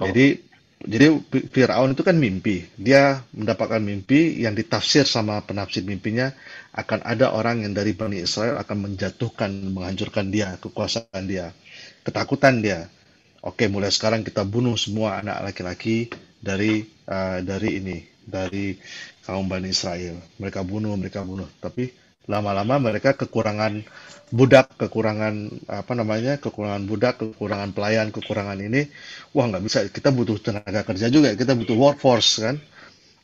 Jadi Firaun itu kan mimpi. Dia mendapatkan mimpi yang ditafsir sama penafsir mimpinya, akan ada orang yang dari Bani Israel akan menjatuhkan, menghancurkan dia, kekuasaan dia. Ketakutan dia. Oke, mulai sekarang kita bunuh semua anak laki-laki dari kaum Bani Israel. Mereka bunuh. Tapi lama-lama mereka kekurangan budak, kekurangan budak, kekurangan pelayan, kekurangan ini. Wah, nggak bisa. Kita butuh tenaga kerja juga. Kita butuh workforce kan.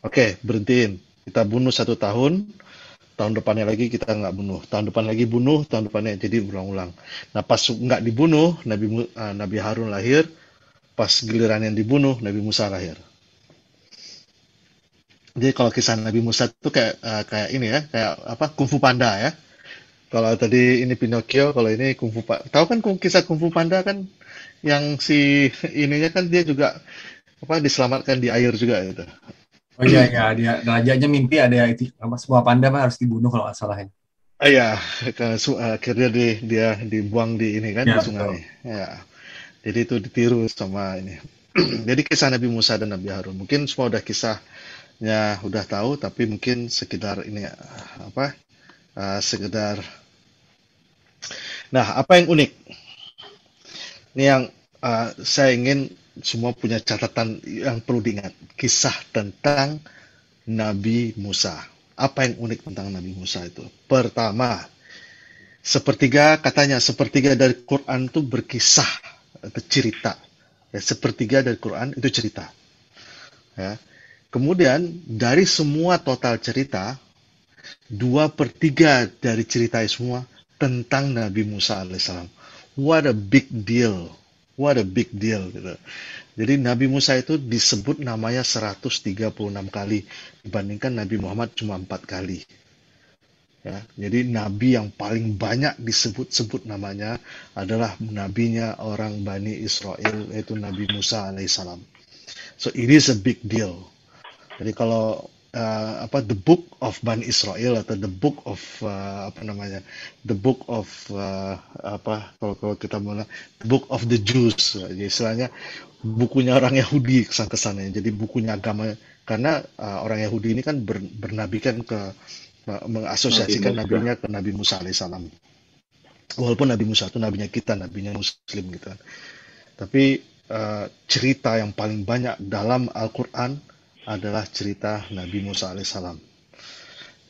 Oke, berhentiin. Kita bunuh 1 tahun. Tahun depannya lagi kita nggak bunuh. Tahun depan lagi bunuh. Tahun depannya jadi berulang-ulang. Nah, pas nggak dibunuh, Nabi Harun lahir. Pas giliran yang dibunuh, Nabi Musa lahir. Jadi kalau kisah Nabi Musa itu kayak ini ya, kayak apa? Kung Fu Panda ya. Kalau tadi ini Pinocchio, kalau ini Kung Fu Panda. Tahu kan kisah Kung Fu Panda kan yang si ininya kan dia juga diselamatkan di air juga gitu.
Oh iya, dia rajanya mimpi ada itu semua panda mah harus dibunuh kalau nggak salah ya.
Iya, akhirnya dia dibuang di ini kan
Ya,
di sungai. Ya. Jadi itu ditiru sama ini. Jadi kisah Nabi Musa dan Nabi Harun. Mungkin semua udah kisahnya udah tahu, tapi mungkin sekedar ini sekedar. Nah, apa yang unik? Ini yang saya ingin semua punya catatan yang perlu diingat. Kisah tentang Nabi Musa. Apa yang unik tentang Nabi Musa itu? Pertama, sepertiga dari Quran itu berkisah atau cerita. Ya, sepertiga dari Quran itu cerita. Ya. Kemudian dari semua total cerita, 2/3 dari cerita semua tentang Nabi Musa alaihissalam. What a big deal. Gitu. Jadi Nabi Musa itu disebut namanya 136 kali, dibandingkan Nabi Muhammad cuma 4 kali. Ya, jadi nabi yang paling banyak disebut-sebut namanya adalah nabinya orang Bani Israel, yaitu Nabi Musa alaihissalam. So it is a big deal. Jadi kalau the book of Bani Israel atau the book of kalau kita bilang the book of the Jews, jadi istilahnya bukunya orang Yahudi kesannya. Jadi bukunya agama, karena orang Yahudi ini kan bernabikan mengasosiasikan nabinya ke Nabi Musa alaihissalam. Walaupun Nabi Musa itu nabinya kita, nabinya Muslim gitu kan. Tapi cerita yang paling banyak dalam Al-Quran adalah cerita Nabi Musa alaihissalam.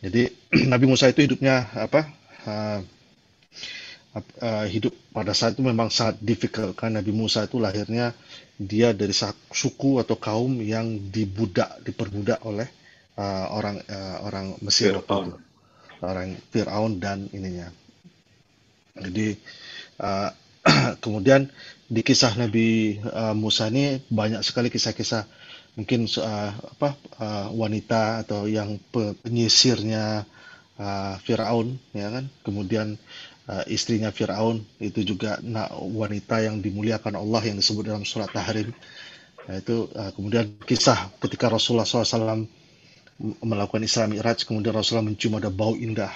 Jadi Nabi Musa itu hidupnya hidup pada saat itu memang sangat difficult, kan. Nabi Musa itu lahirnya dia dari suku atau kaum yang diperbudak oleh orang Mesir, orang Fir'aun dan ininya. Jadi kemudian di kisah Nabi Musa ini banyak sekali kisah-kisah, mungkin wanita atau yang penyisirnya Fir'aun, ya kan. Kemudian istrinya Fir'aun itu juga wanita yang dimuliakan Allah yang disebut dalam surat Tahrim. Itu kemudian kisah ketika Rasulullah SAW melakukan Isra Mi'raj, kemudian Rasulullah mencium ada bau indah,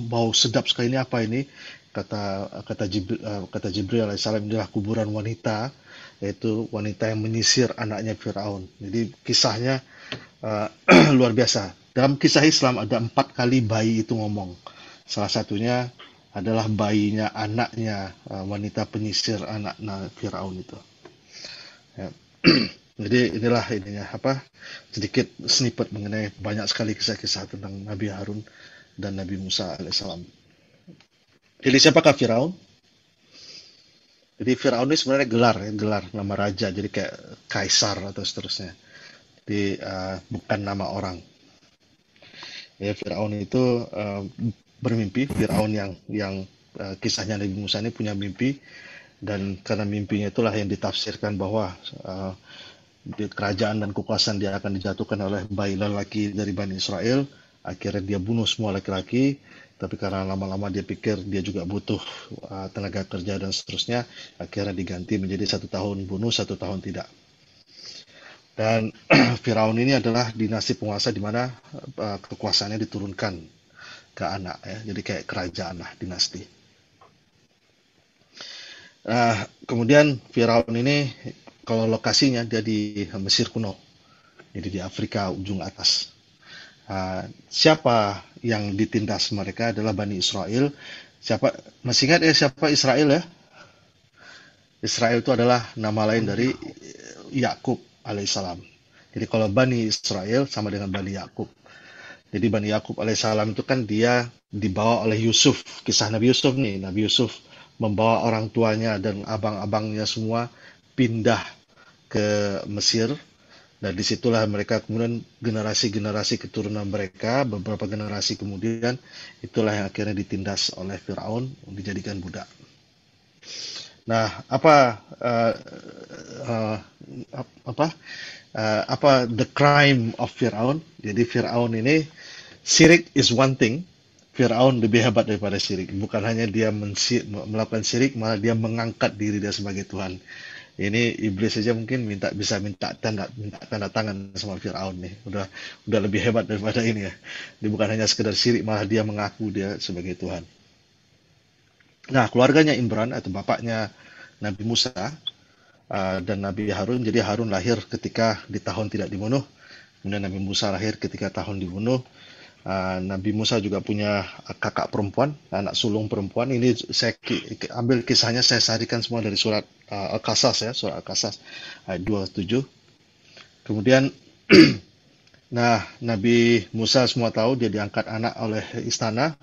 bau sedap sekali. Ini apa ini? Kata Jibril alaihissalam, inilah kuburan wanita, yaitu wanita yang menyisir anaknya Fir'aun. Jadi kisahnya luar biasa. Dalam kisah Islam ada 4 kali bayi itu ngomong. Salah satunya adalah bayinya anaknya wanita penyisir anak Fir'aun itu. Ya. Jadi inilah sedikit snippet mengenai banyak sekali kisah-kisah tentang Nabi Harun dan Nabi Musa alaihissalam. Jadi siapakah Fir'aun? Jadi Fir'aun ini sebenarnya gelar nama raja, jadi kayak kaisar atau seterusnya. Jadi bukan nama orang. Ya, Fir'aun itu bermimpi. Fir'aun yang kisahnya Nabi Musa ini punya mimpi, dan karena mimpinya itulah yang ditafsirkan bahwa kerajaan dan kekuasaan dia akan dijatuhkan oleh bayi lelaki dari Bani Israel. Akhirnya dia bunuh semua laki-laki, tapi karena lama-lama dia pikir dia juga butuh tenaga kerja dan seterusnya, akhirnya diganti menjadi 1 tahun bunuh, 1 tahun tidak. Dan Firaun ini adalah dinasti penguasa di mana kekuasaannya diturunkan ke anak, ya. Jadi kayak kerajaan lah, dinasti. Kemudian Firaun ini kalau lokasinya dia di Mesir kuno, jadi di Afrika ujung atas. Siapa yang ditindas mereka adalah Bani Israel. Masih ingat ya siapa Israel ya? Israel itu adalah nama lain dari Yakub alaihissalam. Jadi kalau Bani Israel sama dengan Bani Yakub. Jadi Bani Yakub alaihissalam itu kan dia dibawa oleh Yusuf. Kisah Nabi Yusuf nih. Nabi Yusuf membawa orang tuanya dan abang-abangnya semua pindah ke Mesir. Dan disitulah mereka kemudian generasi-generasi keturunan mereka, beberapa generasi kemudian, itulah yang akhirnya ditindas oleh Firaun, dijadikan budak. Nah, apa the crime of Firaun? Jadi Firaun ini, syirik is one thing. Firaun lebih hebat daripada syirik. Bukan hanya dia melakukan syirik, malah dia mengangkat diri dia sebagai Tuhan. Ini iblis saja mungkin bisa minta tanda tangan sama Firaun nih. Udah lebih hebat daripada ini ya. Dia bukan hanya sekedar syirik, malah dia mengaku dia sebagai Tuhan. Nah, keluarganya Imran atau bapaknya Nabi Musa dan Nabi Harun. Jadi Harun lahir ketika di tahun tidak dibunuh. Kemudian Nabi Musa lahir ketika tahun dibunuh. Nabi Musa juga punya kakak perempuan, anak sulung perempuan. Ini saya ambil kisahnya, saya sarikan semua dari surat Al-Qasas ya, surat Al-Qasas ayat 27. Kemudian nah, Nabi Musa semua tahu dia diangkat anak oleh istana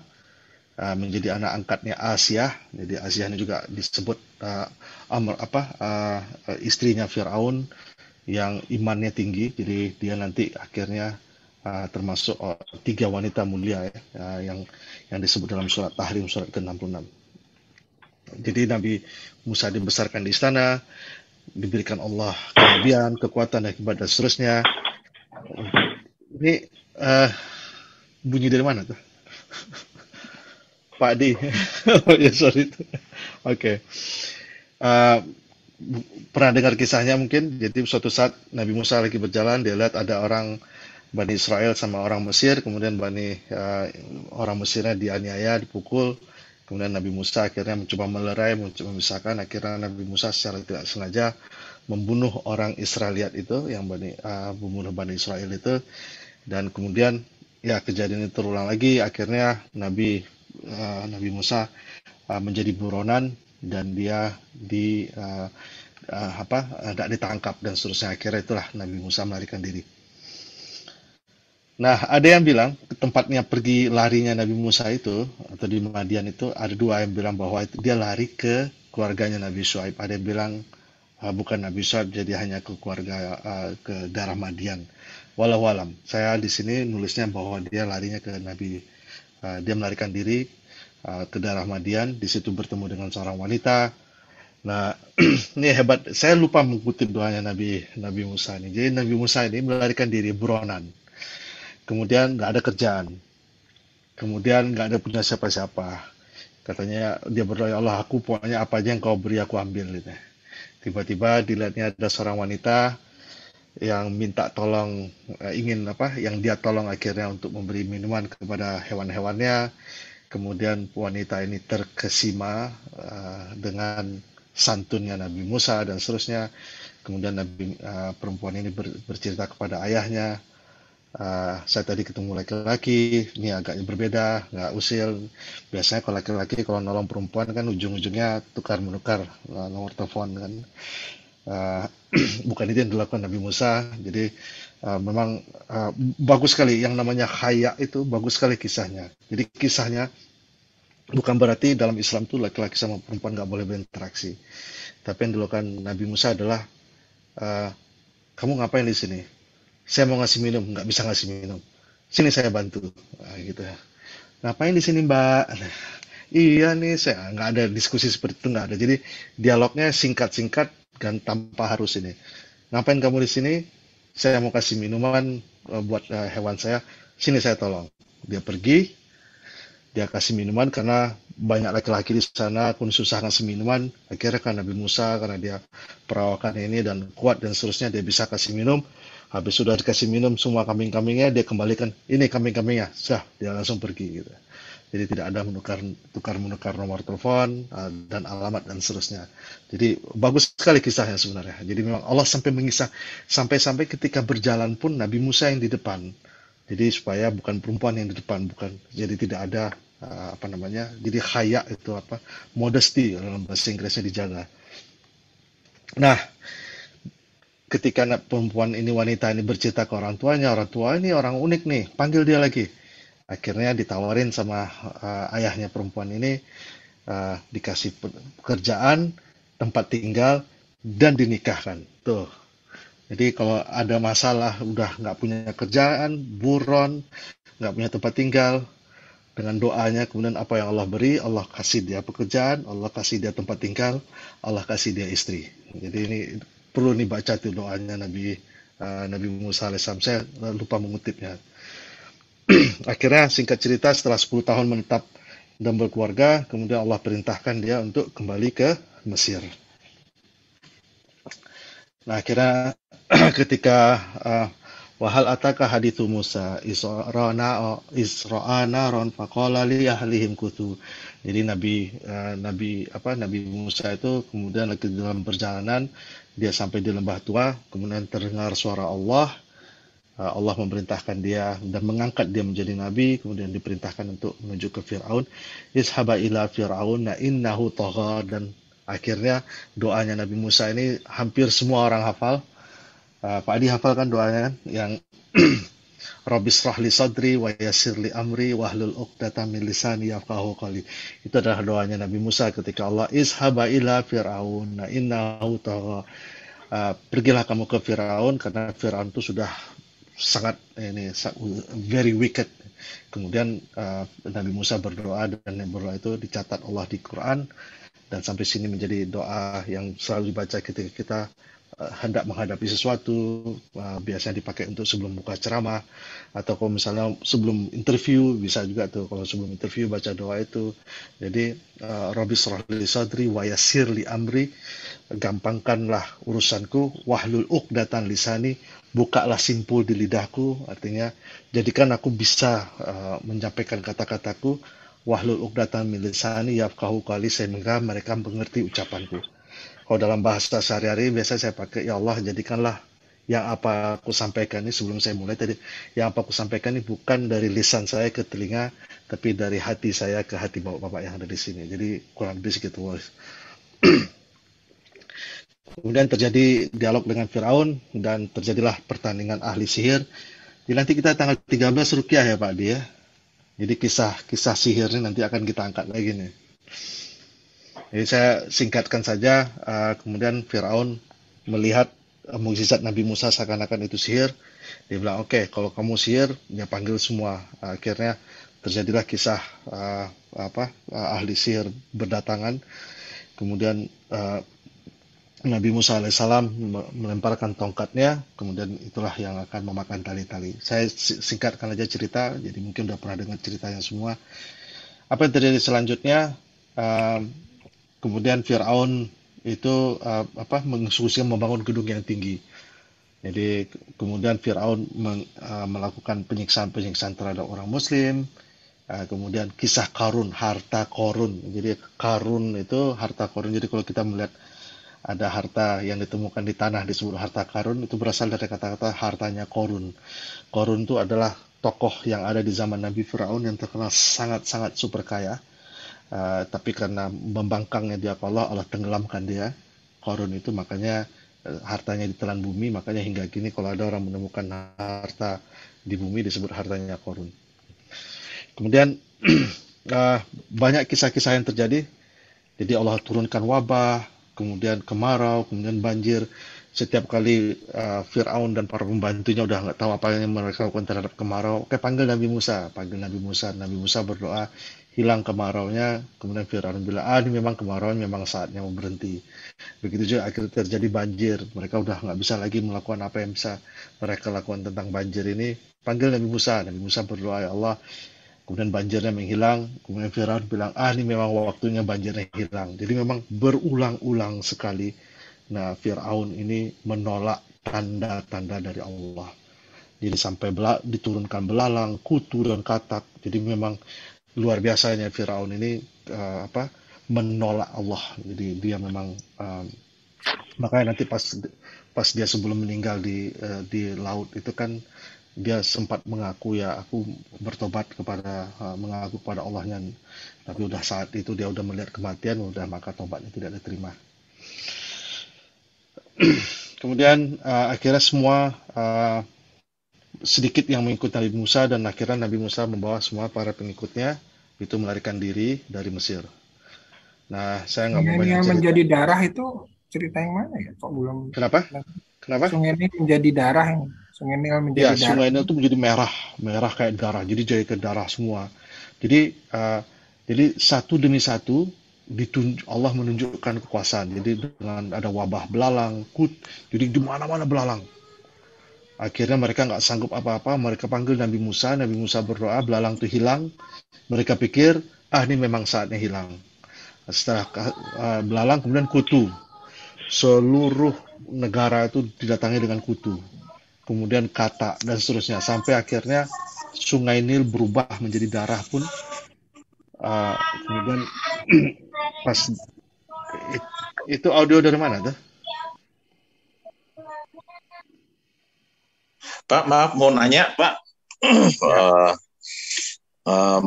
menjadi anak angkatnya Asia. Jadi Asia ini juga disebut istrinya Firaun yang imannya tinggi. Jadi dia nanti akhirnya termasuk 3 wanita mulia ya, yang disebut dalam surat Tahrim surat ke-66. Jadi Nabi Musa dibesarkan di istana, diberikan Allah kenabian, kekuatan dan hebat dan seterusnya. Ini bunyi dari mana tuh? Pak Adi. Oh ya, sorry. Oke. Pernah dengar kisahnya mungkin. Jadi suatu saat Nabi Musa lagi berjalan, dia lihat ada orang Bani Israel sama orang Mesir, kemudian orang Mesirnya dianiaya, dipukul. Kemudian Nabi Musa akhirnya mencoba melerai, mencoba memisahkan. Akhirnya Nabi Musa secara tidak sengaja membunuh orang Israeliat itu, yang membunuh Bani Israel itu. Dan kemudian ya kejadian itu terulang lagi. Akhirnya Nabi Musa menjadi buronan dan dia tidak ditangkap dan seterusnya. Akhirnya itulah Nabi Musa melarikan diri. Nah, ada yang bilang tempatnya pergi larinya Nabi Musa itu, atau di Madian itu, ada 2 yang bilang bahwa itu dia lari ke keluarganya Nabi Syuaib. Ada yang bilang bukan Nabi Syuaib, jadi hanya ke keluarga, ke daerah Madian. Walau alam, saya di sini nulisnya bahwa dia larinya ke dia melarikan diri ke daerah Madian, di situ bertemu dengan seorang wanita. Nah, ini hebat. Saya lupa mengutip doanya Nabi Musa ini. Jadi Nabi Musa ini melarikan diri buronan. Kemudian nggak ada kerjaan, kemudian nggak ada punya siapa-siapa. Katanya dia berdoa, ya Allah, aku pokoknya apa aja yang kau beri aku ambil gitu. Tiba-tiba dilihatnya ada seorang wanita yang minta tolong, yang dia tolong akhirnya untuk memberi minuman kepada hewan-hewannya. Kemudian wanita ini terkesima dengan santunnya Nabi Musa dan seterusnya. Kemudian perempuan ini bercerita kepada ayahnya, saya tadi ketemu laki-laki, ini agaknya berbeda, nggak usil. Biasanya kalau laki-laki kalau nolong perempuan kan ujung-ujungnya tukar-menukar nomor telepon kan. Bukan itu yang dilakukan Nabi Musa. Jadi memang bagus sekali yang namanya khaya itu, bagus sekali kisahnya. Jadi kisahnya bukan berarti dalam Islam itu laki-laki sama perempuan nggak boleh berinteraksi. Tapi yang dilakukan Nabi Musa adalah kamu ngapain di sini? Saya mau ngasih minum, nggak bisa ngasih minum. Sini saya bantu, gitu ya. Ngapain di sini Mbak? Iya nih, saya nggak ada diskusi seperti itu, nggak ada. Jadi dialognya singkat-singkat dan tanpa harus ini. Ngapain kamu di sini? Saya mau kasih minuman buat hewan saya. Sini saya tolong. Dia pergi, dia kasih minuman karena banyak laki-laki di sana pun susah ngasih minuman. Akhirnya kan Nabi Musa karena dia perawakan ini dan kuat dan seterusnya dia bisa kasih minum. Habis sudah dikasih minum semua kambing-kambingnya, dia kembalikan, ini kambing-kambingnya, dia langsung pergi gitu. Jadi tidak ada menukar nomor telepon dan alamat dan seterusnya. Jadi bagus sekali kisahnya sebenarnya. Jadi memang Allah sampai mengisah, sampai ketika berjalan pun Nabi Musa yang di depan. Jadi supaya bukan perempuan yang di depan, bukan. Jadi tidak ada jadi khaya itu modesty dalam bahasa Inggrisnya dijaga. Nah, ketika perempuan ini, wanita ini bercerita ke orang tuanya ini orang unik nih, panggil dia lagi. Akhirnya ditawarin sama ayahnya perempuan ini, dikasih pekerjaan, tempat tinggal, dan dinikahkan. Tuh. Jadi kalau ada masalah, udah nggak punya kerjaan, buron, nggak punya tempat tinggal, dengan doanya, kemudian apa yang Allah beri, Allah kasih dia pekerjaan, Allah kasih dia tempat tinggal, Allah kasih dia istri. Jadi ini perlu nih baca tuh doanya Nabi Musa alaihissalam. Saya lupa mengutipnya. Akhirnya singkat cerita, setelah 10 tahun menetap dan berkeluarga, kemudian Allah perintahkan dia untuk kembali ke Mesir. Nah, akhirnya ketika wahal ataka hadithu Musa isra'ana ron faqala li ahlihim kuthu. Jadi Nabi Musa itu kemudian lagi dalam perjalanan, dia sampai di lembah tua, kemudian terdengar suara Allah. Allah memerintahkan dia dan mengangkat dia menjadi nabi, kemudian diperintahkan untuk menuju ke Fir'aun. Ishaba ila Fir'aun innahu tagha, dan akhirnya doanya Nabi Musa ini hampir semua orang hafal. Pak Adi hafal kan doanya kan? Yang Rabbi shrah li sadri wa yassir li amri wahlul 'uqdatam min lisani yafqahu qawli. Itu adalah doanya Nabi Musa ketika Allah ishaba ila Fir'aun innahu tagha. Pergilah kamu ke Firaun karena Firaun itu sudah sangat very wicked. Kemudian Nabi Musa berdoa, dan berdoa itu dicatat Allah di Quran, dan sampai sini menjadi doa yang selalu dibaca ketika kita hendak menghadapi sesuatu. Biasanya dipakai untuk sebelum buka ceramah, atau kalau misalnya sebelum interview bisa juga tuh, kalau sebelum interview baca doa itu. Jadi Rabbi shrah li sadri wa yassir li amri, gampangkanlah urusanku, wahlul 'uqdatan lisani, bukalah simpul di lidahku, artinya jadikan aku bisa menyampaikan kata-kataku, wahlul 'uqdatan min lisani yafqahu qawli, sehingga mereka mengerti ucapanku. Kalau dalam bahasa sehari-hari biasa saya pakai, ya Allah jadikanlah yang apa aku sampaikan ini, sebelum saya mulai tadi, yang apa aku sampaikan ini bukan dari lisan saya ke telinga, tapi dari hati saya ke hati bapak-bapak yang ada di sini. Jadi kurang lebih segitu. Kemudian terjadi dialog dengan Firaun dan terjadilah pertandingan ahli sihir. Jadi nanti kita tanggal 13 Ruqyah ya Pak Adi ya. Jadi kisah sihir ini nanti akan kita angkat lagi nih. Jadi saya singkatkan saja. Kemudian Firaun melihat mukjizat Nabi Musa seakan-akan itu sihir. Dia bilang, oke, kalau kamu sihir, dia panggil semua. Akhirnya terjadilah kisah ahli sihir berdatangan. Kemudian Nabi Musa alaihissalam melemparkan tongkatnya, kemudian itulah yang akan memakan tali-tali. Saya singkatkan aja cerita, jadi mungkin udah pernah dengar ceritanya semua. Apa yang terjadi selanjutnya? Kemudian Firaun itu menginstruksikan membangun gedung yang tinggi. Jadi kemudian Firaun melakukan penyiksaan terhadap orang Muslim. Kemudian kisah Qarun, harta Qarun. Jadi Qarun itu harta Qarun. Jadi kalau kita melihat ada harta yang ditemukan di tanah disebut harta Qarun, itu berasal dari kata-kata hartanya Qarun. Qarun itu adalah tokoh yang ada di zaman Nabi Firaun yang terkenal sangat-sangat super kaya. Tapi karena membangkangnya dia ke Allah tenggelamkan dia, Qarun itu, makanya hartanya ditelan bumi. Makanya hingga kini kalau ada orang menemukan harta di bumi disebut hartanya Qarun. Kemudian banyak kisah-kisah yang terjadi. Jadi Allah turunkan wabah, kemudian kemarau, kemudian banjir. Setiap kali Fir'aun dan para pembantunya udah nggak tahu apa yang mereka lakukan terhadap kemarau, oke, panggil Nabi Musa. Nabi Musa berdoa, hilang kemaraunya. Kemudian Fir'aun bilang, ini memang kemarau, memang saatnya mau berhenti. Begitu juga akhirnya terjadi banjir. Mereka udah nggak bisa lagi melakukan apa yang bisa mereka lakukan tentang banjir ini. Panggil Nabi Musa. Nabi Musa berdoa, ya Allah. Kemudian banjirnya menghilang. Kemudian Fir'aun bilang, ini memang waktunya banjirnya hilang. Jadi memang berulang-ulang sekali. Nah, Fir'aun ini menolak tanda-tanda dari Allah. Jadi sampai diturunkan belalang, kutu, dan katak. Jadi memang luar biasanya Fir'aun ini menolak Allah. Jadi dia memang makanya nanti pas dia sebelum meninggal di laut itu kan dia sempat mengaku, ya aku bertobat mengaku kepada Allahnya. Tapi udah saat itu dia udah melihat kematian, maka tobatnya tidak diterima. Kemudian akhirnya semua sedikit yang mengikut Nabi Musa, dan akhirnya Nabi Musa membawa semua para pengikutnya itu melarikan diri dari Mesir. Nah, saya nggak mau
Sungai
banyak
Nil
cerita.
menjadi darah itu cerita yang mana ya? Kok belum?
Kenapa? Kenapa?
Sungai Nil menjadi darah ini. Sungai Nil menjadi
Ya,
darah.
sungai Nil itu menjadi merah, merah kayak darah. Jadi ke darah semua. Jadi satu demi satu Allah menunjukkan kekuasaan. Jadi dengan ada wabah belalang, jadi di mana-mana belalang. Akhirnya mereka nggak sanggup apa-apa, mereka panggil Nabi Musa berdoa, belalang itu hilang. Mereka pikir, ini memang saatnya hilang. Setelah belalang, kemudian kutu. Seluruh negara itu didatangi dengan kutu. Kemudian kata, dan seterusnya. Sampai akhirnya sungai Nil berubah menjadi darah pun. Kemudian pas itu audio dari mana tuh?
Pak, maaf mau nanya, Pak.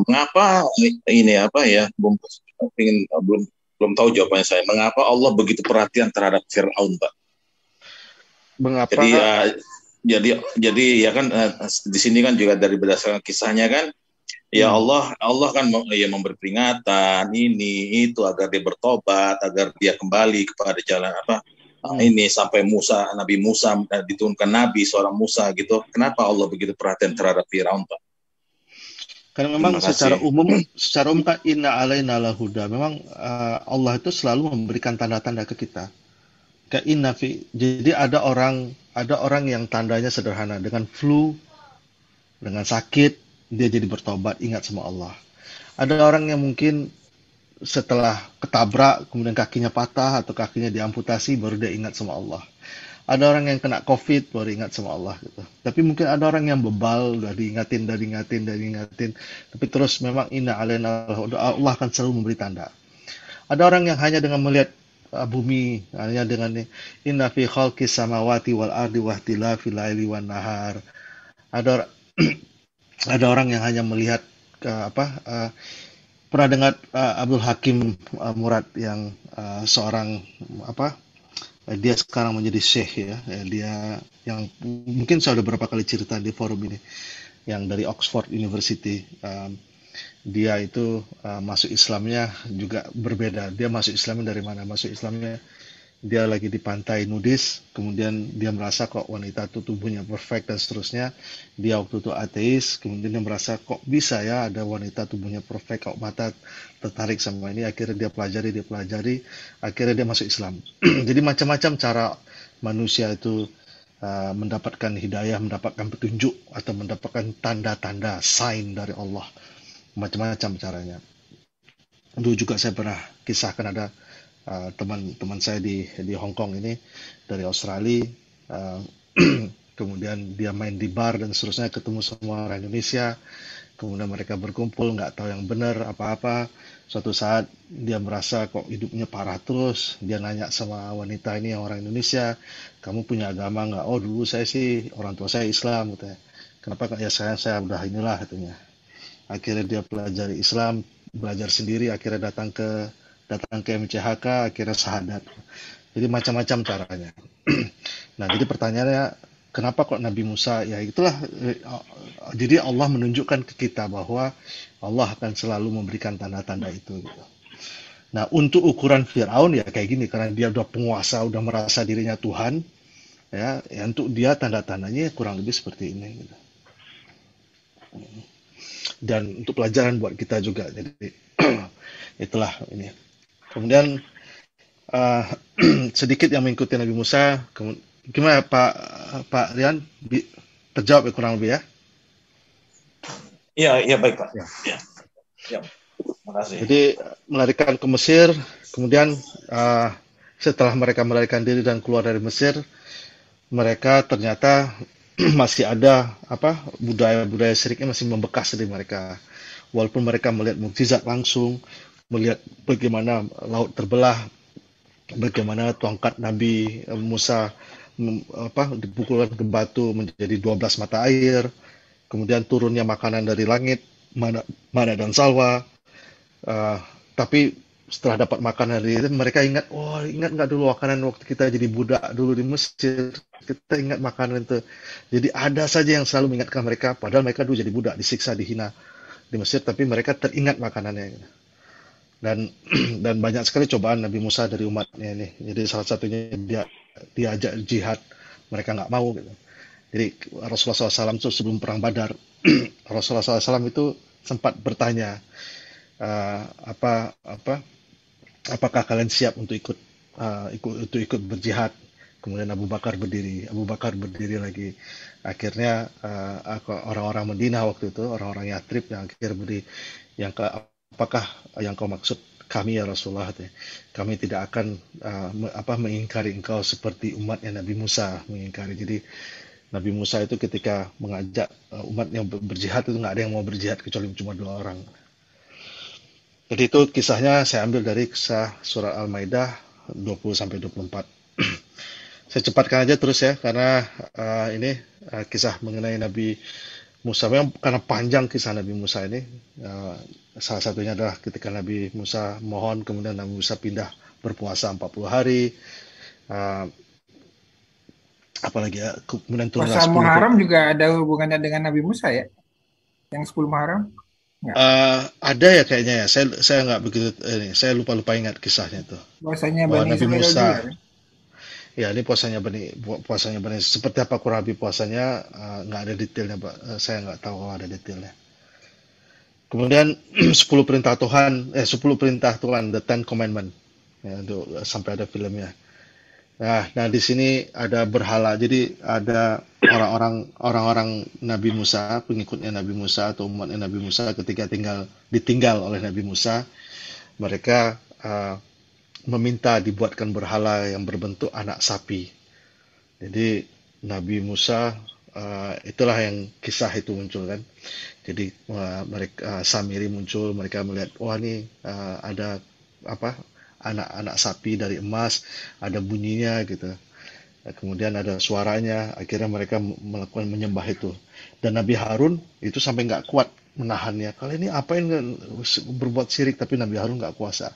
Mengapa ini belum tahu jawabannya saya. Mengapa Allah begitu perhatian terhadap Fir'aun, Pak?
Mengapa?
Jadi ya kan di sini kan juga dari berdasarkan kisahnya kan, ya Allah kan memberi peringatan ini itu agar dia bertobat, agar dia kembali kepada jalan ini sampai Nabi Musa diturunkan Nabi seorang Musa gitu. Kenapa Allah begitu perhatian terhadap Firaun, Pak?
Karena memang secara umum kan inna alaina lahuda. Memang Allah itu selalu memberikan tanda-tanda ke kita. Jadi ada orang yang tandanya sederhana, dengan flu, dengan sakit dia jadi bertobat, ingat sama Allah. Ada orang yang mungkin setelah ketabrak kemudian kakinya patah atau kakinya diamputasi baru dia ingat sama Allah. Ada orang yang kena COVID baru ingat sama Allah gitu. Tapi mungkin ada orang yang bebal, udah diingatin. Tapi terus memang inna alaina Allah akan selalu memberi tanda. Ada orang yang hanya dengan melihat bumi, hanya dengan inna fi khalqis samawati wal ardi wa ikhtilafil laili wan nahar. Ada orang yang hanya melihat pernah dengar Abdul Hakim Murad yang seorang dia sekarang menjadi syekh ya. Dia yang mungkin saya sudah beberapa kali cerita di forum ini, yang dari Oxford University. Dia itu masuk Islamnya juga berbeda. Dia masuk Islamnya dari mana? Masuk Islamnya dia lagi di pantai nudis, kemudian dia merasa kok wanita itu tubuhnya perfect dan seterusnya. Dia waktu itu ateis, kemudian dia merasa kok bisa ya ada wanita tubuhnya perfect, kok mata tertarik sama ini. Akhirnya dia pelajari, akhirnya dia masuk Islam. Jadi macam-macam cara manusia itu mendapatkan hidayah, mendapatkan petunjuk atau mendapatkan tanda-tanda, sign dari Allah. Macam-macam caranya. Dulu juga saya pernah kisahkan ada teman saya di Hong Kong ini dari Australia, kemudian dia main di bar dan seterusnya, ketemu semua orang Indonesia, kemudian mereka berkumpul, nggak tahu yang benar apa-apa. Suatu saat dia merasa kok hidupnya parah terus, dia nanya sama wanita ini yang orang Indonesia, kamu punya agama nggak? Oh dulu saya sih orang tua saya Islam, katanya. Kenapa? Ya saya udah inilah, katanya. Akhirnya dia pelajari Islam, belajar sendiri, akhirnya datang ke MCHK, akhirnya syahadat. Jadi macam-macam caranya. Nah, jadi pertanyaannya, kenapa kok Nabi Musa? Ya itulah, jadi Allah menunjukkan ke kita bahwa Allah akan selalu memberikan tanda-tanda itu. Gitu. Nah, untuk ukuran Fir'aun ya kayak gini, karena dia udah penguasa, udah merasa dirinya Tuhan, ya untuk dia tanda-tandanya kurang lebih seperti ini. Gitu. Dan untuk pelajaran buat kita juga. Jadi itulah ini. Kemudian sedikit yang mengikuti Nabi Musa. Gimana Pak Rian? Terjawab ya kurang lebih ya?
Iya baik Pak. Ya. Terima kasih.
Jadi melarikan ke Mesir, kemudian setelah mereka melarikan diri dan keluar dari Mesir, mereka ternyata masih ada budaya-budaya syiriknya masih membekas di mereka. Walaupun mereka melihat mukjizat langsung, melihat bagaimana laut terbelah, bagaimana tongkat Nabi Musa dipukulkan ke batu menjadi 12 mata air, kemudian turunnya makanan dari langit, mana dan salwa. Tapi setelah dapat makanan dari itu, mereka ingat, oh ingat nggak dulu makanan waktu kita jadi budak dulu di Mesir, kita ingat makanan itu. Jadi ada saja yang selalu mengingatkan mereka, padahal mereka dulu jadi budak, disiksa, dihina di Mesir, tapi mereka teringat makanannya. Dan dan banyak sekali cobaan Nabi Musa dari umatnya ini. Jadi salah satunya dia diajak jihad, mereka nggak mau gitu. Jadi Rasulullah SAW itu sebelum perang Badar, Rasulullah SAW itu sempat bertanya, apakah kalian siap untuk ikut berjihad? Kemudian Abu Bakar berdiri lagi. Akhirnya orang-orang Madinah waktu itu, orang-orang Yatrib yang akhir berdiri, apakah yang kau maksud kami ya Rasulullah? Kami tidak akan mengingkari engkau seperti umatnya Nabi Musa mengingkari. Jadi Nabi Musa itu ketika mengajak umatnya berjihad itu nggak ada yang mau berjihad kecuali cuma 2 orang. Jadi itu kisahnya saya ambil dari kisah surat Al-Maidah 20-24. Saya cepatkan aja terus ya, karena ini kisah mengenai Nabi Musa. Memang karena panjang kisah Nabi Musa ini. Salah satunya adalah ketika Nabi Musa mohon, kemudian Nabi Musa pindah berpuasa 40 hari. Apalagi ya, kemudian turunlah
Puasa
10
Muharram juga ada hubungannya dengan Nabi Musa ya? Yang 10 Muharram?
ada ya kayaknya ya. Saya nggak begitu saya lupa ingat kisahnya itu.
Puasanya
Bahwa
Bani
Nabi
Israel
Musa,
juga kan?
ya ini puasanya Bani seperti apa kurang lebih puasanya, nggak ada detailnya, Pak. Saya nggak tahu kalau ada detailnya. Kemudian 10 perintah Tuhan, the Ten Commandment, ya, sampai ada filmnya. Nah, di sini ada berhala. Jadi ada orang-orang Nabi Musa, pengikutnya Nabi Musa atau umatnya Nabi Musa, ketika ditinggal oleh Nabi Musa, mereka meminta dibuatkan berhala yang berbentuk anak sapi. Jadi Nabi Musa, itulah yang kisah itu muncul kan. Jadi mereka Samiri muncul, mereka melihat, wah ini ada anak sapi dari emas, ada bunyinya gitu. Kemudian ada suaranya, akhirnya mereka melakukan menyembah itu. Dan Nabi Harun itu sampai nggak kuat menahannya. Kali ini apain berbuat syirik, tapi Nabi Harun nggak kuasa.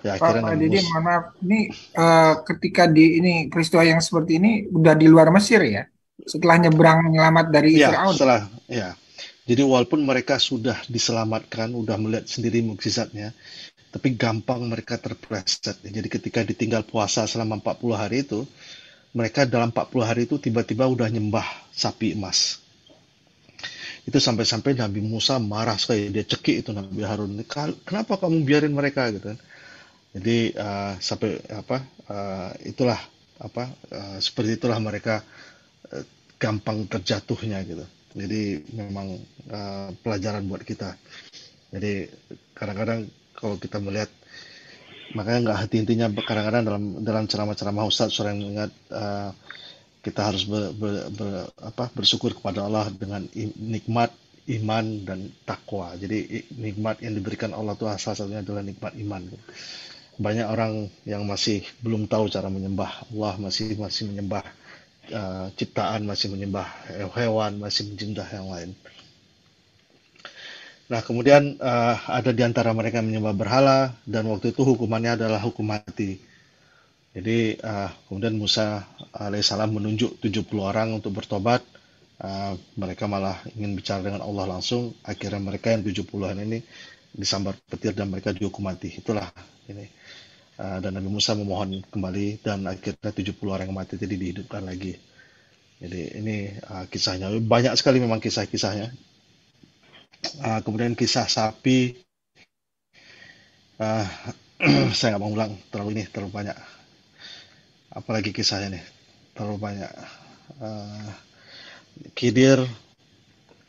Ya akhirnya
Pak
Nabi
Didi,
Musa.
mohon maaf, ini ketika ini peristiwa yang seperti ini udah di luar Mesir ya? Setelah nyebrang nyelamat dari
Ya,
Firaun.
ya. Jadi walaupun mereka sudah diselamatkan, udah melihat sendiri mukjizatnya, tapi gampang mereka terpleset. Jadi ketika ditinggal puasa selama 40 hari itu, mereka dalam 40 hari itu tiba-tiba udah nyembah sapi emas. Itu sampai-sampai Nabi Musa marah sekali, dia cekik itu Nabi Harun. Kenapa kamu biarin mereka gitu kan? Jadi seperti itulah mereka gampang terjatuhnya gitu. Jadi memang pelajaran buat kita. Jadi kadang-kadang kalau kita melihat, makanya nggak henti-hentinya kadang-kadang dalam ceramah-ceramah Ustadz sering ingat, kita harus bersyukur kepada Allah dengan nikmat iman dan takwa. Jadi nikmat yang diberikan Allah itu salah satunya adalah nikmat iman. Banyak orang yang masih belum tahu cara menyembah Allah, masih menyembah ciptaan, masih menyembah hewan, masih menyembah yang lain. Nah, kemudian ada di antara mereka yang menyembah berhala, dan waktu itu hukumannya adalah hukum mati. Jadi kemudian Musa alaihissalam menunjuk 70 orang untuk bertobat. Mereka malah ingin bicara dengan Allah langsung. Akhirnya mereka yang 70-an ini disambar petir dan mereka dihukum mati. Itulah ini. Dan Nabi Musa memohon kembali, dan akhirnya 70 orang yang mati jadi dihidupkan lagi. Jadi ini kisahnya. Banyak sekali memang kisah-kisahnya. Kemudian kisah sapi, saya nggak mau ulang, terlalu banyak. Apalagi kisahnya nih, terlalu banyak. Khidir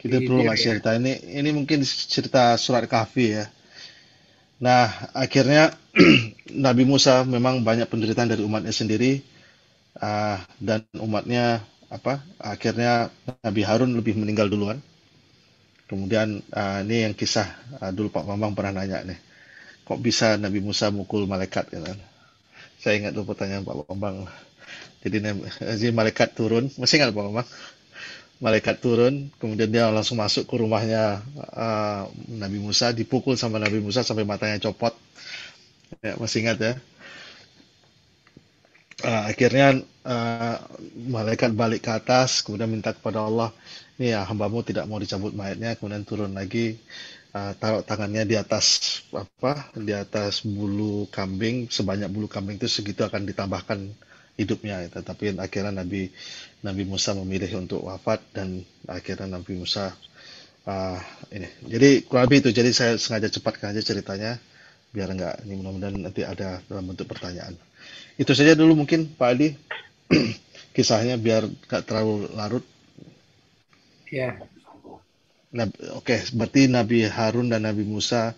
perlu nggak cerita ini mungkin cerita surat Kahfi ya. Nah, akhirnya Nabi Musa memang banyak penderitaan dari umatnya sendiri, dan umatnya akhirnya Nabi Harun lebih meninggal duluan. Kemudian ini yang kisah dulu Pak Bambang pernah nanya nih, kok bisa Nabi Musa mukul malaikat gitu kan? Saya ingat tuh pertanyaan Pak Bambang. Jadi malaikat turun, masih ingat Pak Bambang? Malaikat turun, kemudian dia langsung masuk ke rumahnya Nabi Musa, dipukul sama Nabi Musa sampai matanya copot. Ya, masih ingat ya. Akhirnya malaikat balik ke atas, kemudian minta kepada Allah, ini ya hambamu tidak mau dicabut mayatnya, kemudian turun lagi, taruh tangannya di atas di atas bulu kambing, sebanyak bulu kambing itu segitu akan ditambahkan hidupnya. Tapi akhirnya Nabi Musa memilih untuk wafat, dan akhirnya Nabi Musa ini. Jadi kurang lebih itu. Jadi saya sengaja cepatkan aja ceritanya biar enggak, ini mudah-mudahan nanti ada dalam bentuk pertanyaan. Itu saja dulu mungkin Pak Adi kisahnya biar nggak terlalu larut.
Ya,
Nah, oke, berarti Nabi Harun dan Nabi Musa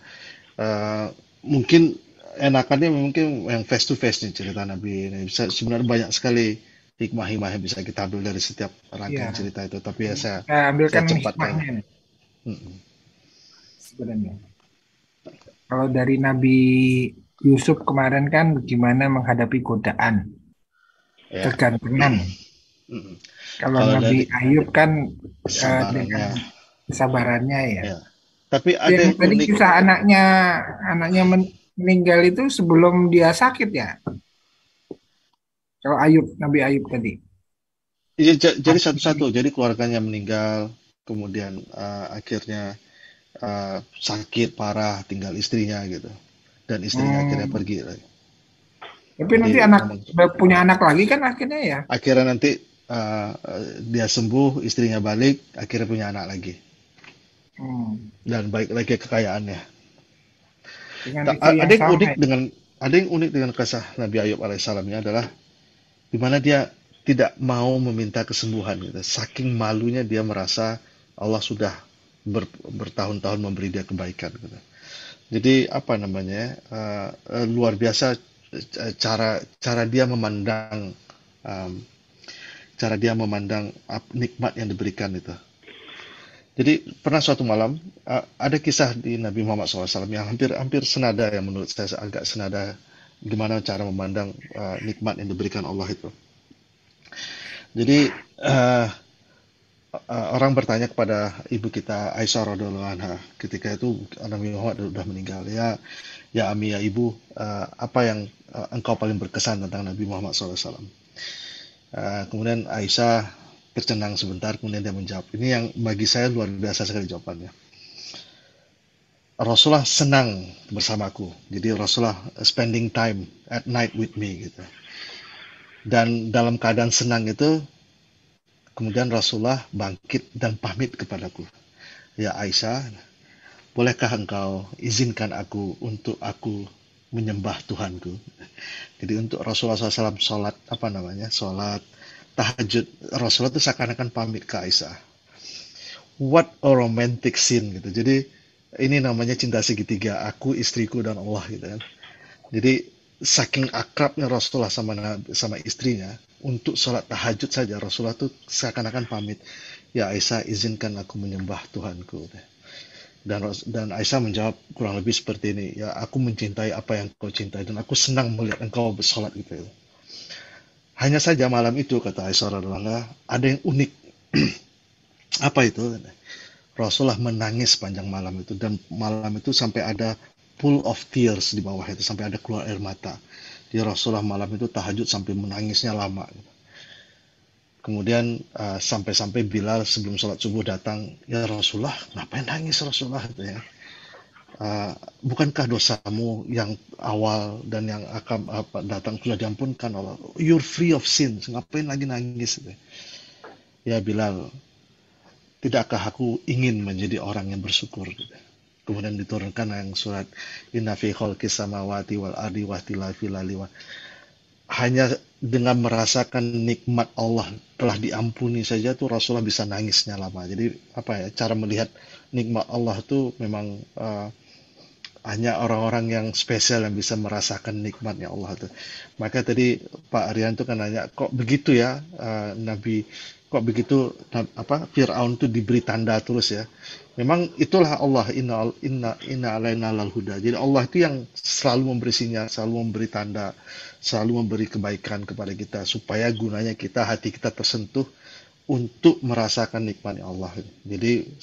mungkin enakannya mungkin yang face to face nih cerita Nabi ini. Sebenarnya banyak sekali hikmah-hikmah yang bisa kita ambil dari setiap rangkaian
ya.
cerita itu. Tapi ya saya
Ambilkan
cepatkan.
hikmahnya nih, sebenarnya. Kalau dari Nabi Yusuf kemarin kan gimana menghadapi godaan,
Ya.
kegantengan. Kalau
Kalau
Nabi
dari
Ayub kan
kesabarannya,
dengan kesabarannya ya.
ya. Tapi ada
Yang
yang
tadi
unik.
kisah anaknya meninggal itu sebelum dia sakit ya. Kalau Nabi Ayub tadi.
Iya, jadi satu-satu. Jadi keluarganya meninggal, kemudian akhirnya sakit parah, tinggal istrinya gitu, dan istrinya akhirnya pergi lagi.
Tapi
Jadi
nanti udah punya anak lagi kan akhirnya ya.
akhirnya nanti dia sembuh, istrinya balik, akhirnya punya anak lagi, dan baik lagi kekayaannya.
Dengan
Ada yang
sama
unik
ya.
ada yang unik dengan kisah Nabi Ayub alaihissalamnya adalah di mana dia tidak mau meminta kesembuhan gitu. Saking malunya dia merasa Allah sudah bertahun-tahun memberi dia kebaikan gitu. Jadi apa namanya, luar biasa cara dia memandang nikmat yang diberikan itu. Jadi pernah suatu malam ada kisah di Nabi Muhammad SAW yang hampir senada, yang menurut saya agak senada gimana cara memandang nikmat yang diberikan Allah itu. Jadi orang bertanya kepada ibu kita Aisyah radhiallahu anha ketika itu Nabi Muhammad sudah meninggal. Ya Ami, ya ibu, apa yang engkau paling berkesan tentang Nabi Muhammad SAW? Kemudian Aisyah tercengang sebentar, kemudian dia menjawab. Ini yang bagi saya luar biasa sekali jawabannya. Rasulullah senang bersamaku. Jadi Rasulullah spending time at night with me gitu. Dan dalam keadaan senang itu, kemudian Rasulullah bangkit dan pamit kepadaku. Ya Aisyah, bolehkah engkau izinkan aku untuk aku menyembah Tuhanku? Jadi untuk Rasulullah SAW sholat tahajud, Rasulullah itu seakan-akan pamit ke Aisyah. What a romantic scene gitu. Jadi ini namanya cinta segitiga, aku, istriku, dan Allah gitu kan. Jadi saking akrabnya Rasulullah sama istrinya, untuk sholat tahajud saja Rasulullah tuh seakan-akan pamit, ya Aisyah, izinkan aku menyembah Tuhanku. Dan Aisyah menjawab kurang lebih seperti ini, ya aku mencintai apa yang kau cintai, dan aku senang melihat engkau bersolat gitu. Hanya saja malam itu, kata Aisyah radhiyallahu anha, ada yang unik. Apa itu? Rasulullah menangis panjang malam itu, dan malam itu sampai ada pool of tears di bawah itu, sampai ada keluar air mata. Dia Rasulullah malam itu tahajud sampai menangisnya lama. Kemudian sampai-sampai Bilal sebelum sholat subuh datang, ya Rasulullah, ngapain nangis Rasulullah? Gitu ya. Bukankah dosamu yang awal dan yang akan datang sudah diampunkan Allah? You're free of sin, ngapain lagi nangis? Gitu. Ya Bilal, tidakkah aku ingin menjadi orang yang bersyukur? Gitu. Kemudian diturunkan yang surat Inna fi khalqis samawati wal ardi wa ikhtilafil laili wa. Hanya dengan merasakan nikmat Allah telah diampuni saja tuh Rasulullah bisa nangisnya lama. Jadi cara melihat nikmat Allah tuh memang hanya orang-orang yang spesial yang bisa merasakan nikmatnya Allah tuh. Maka tadi Pak Aryan tuh kan nanya, kok begitu ya Fir'aun tuh diberi tanda terus ya. Memang itulah Allah, inna alaina lal huda. Jadi Allah itu yang selalu memberi sinyal, selalu memberi tanda, selalu memberi kebaikan kepada kita supaya gunanya hati kita tersentuh untuk merasakan nikmatnya Allah. Jadi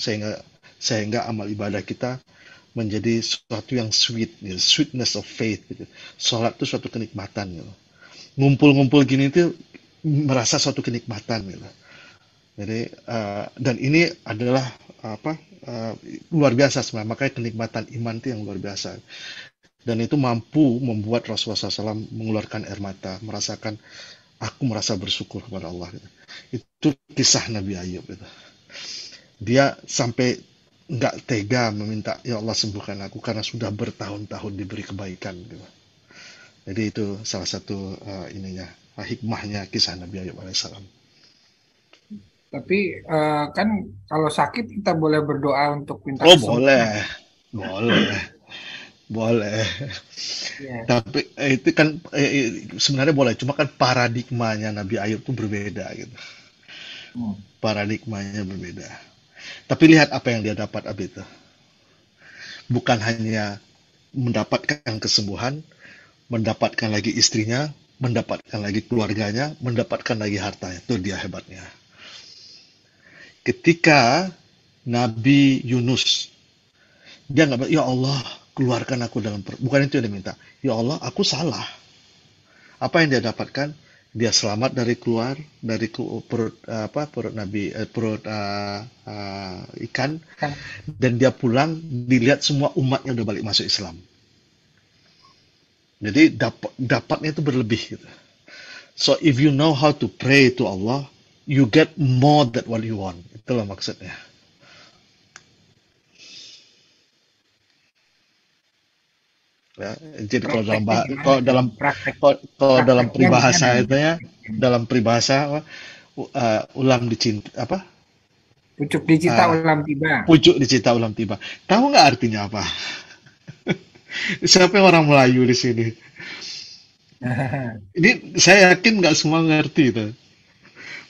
sehingga amal ibadah kita menjadi sesuatu yang sweet, gitu. Sweetness of faith. Gitu. Sholat itu suatu kenikmatan. Gitu. Ngumpul-ngumpul gini itu merasa suatu kenikmatan. Gitu. Jadi dan ini adalah apa luar biasa sebenarnya. Makanya kenikmatan iman itu yang luar biasa. Dan itu mampu membuat Rasulullah SAW mengeluarkan air mata, merasakan aku merasa bersyukur kepada Allah. Gitu. Itu kisah Nabi Ayub. Gitu. Dia sampai nggak tega meminta, ya Allah sembuhkan aku karena sudah bertahun-tahun diberi kebaikan. Gitu. Jadi itu salah satu hikmahnya kisah Nabi Ayub alaihissalam.
Tapi kan kalau sakit kita boleh berdoa untuk minta
Oh
kesembuhan.
boleh.
Iya.
Tapi itu kan sebenarnya boleh, cuma kan paradigmanya Nabi Ayub itu berbeda gitu.
Hmm.
Paradigmanya berbeda. Tapi lihat apa yang dia dapat abis itu. Bukan hanya mendapatkan kesembuhan, mendapatkan lagi istrinya, mendapatkan lagi keluarganya, mendapatkan lagi hartanya. Itu dia hebatnya. Ketika Nabi Yunus, dia nggak bilang, ya Allah, keluarkan aku dalam perut. Bukan itu yang dia minta. Ya Allah, aku salah. Apa yang dia dapatkan? Dia selamat dari keluar dari perut ikan,
Kan
dan dia pulang dilihat semua umatnya udah balik masuk Islam. Jadi dapatnya itu berlebih gitu. So if you know how to pray to Allah, you get more than what you want. Itulah maksudnya. Ya, jadi
prakteknya gimana?
kalau dalam
Prakteknya gimana?
peribahasa itu ya, dalam peribahasa ulam dicinta apa?
Pucuk dicinta
Uh,
ulam tiba.
pucuk dicinta ulam tiba. Tahu nggak artinya apa? Siapa yang orang Melayu di sini? Ini saya yakin nggak semua ngerti itu.